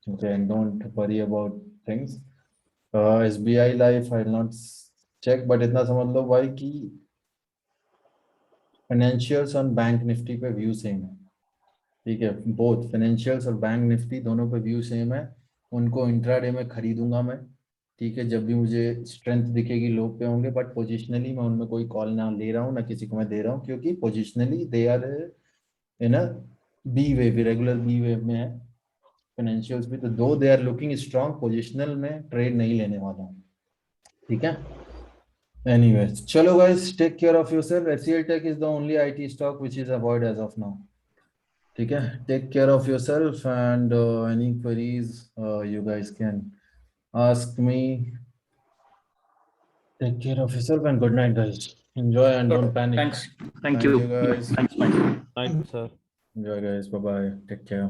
Speaker 1: okay, and don't worry about things. SBI Life I will not check, but इतना समझ लो भाई कि फाइनेंशियल्स और बैंक निफ्टी पे व्यू सेम है, ठीक है, बोथ फाइनेंशियल्स और बैंक निफ्टी दोनों पे व्यू सेम है. उनको इंट्राडे में खरीदूंगा मैं, ठीक है, जब भी मुझे स्ट्रेंथ दिखेगी लो पे होंगे, बट पोजिशनली मैं उनमें कोई कॉल ना ले रहा हूँ, ना किसी को मैं दे रहा हूँ, क्योंकि positionally they are in a B wave, regular B wave में है फाइनेंशियल्स भी. तो though they are looking strong, positional में ट्रेड नहीं लेने वाला हूँ, ठीक है. Anyways, chalo guys, take care of yourself. HCL Tech is the only IT stock which is avoid as of now. ठीक है, take care of yourself, and any queries you guys can ask me. Take care of yourself and good night guys. Enjoy and don't panic.
Speaker 7: Thanks. Thank you.
Speaker 1: guys.
Speaker 7: Thanks. Bye.
Speaker 2: Thanks, sir.
Speaker 1: Enjoy guys. Bye bye. Take care.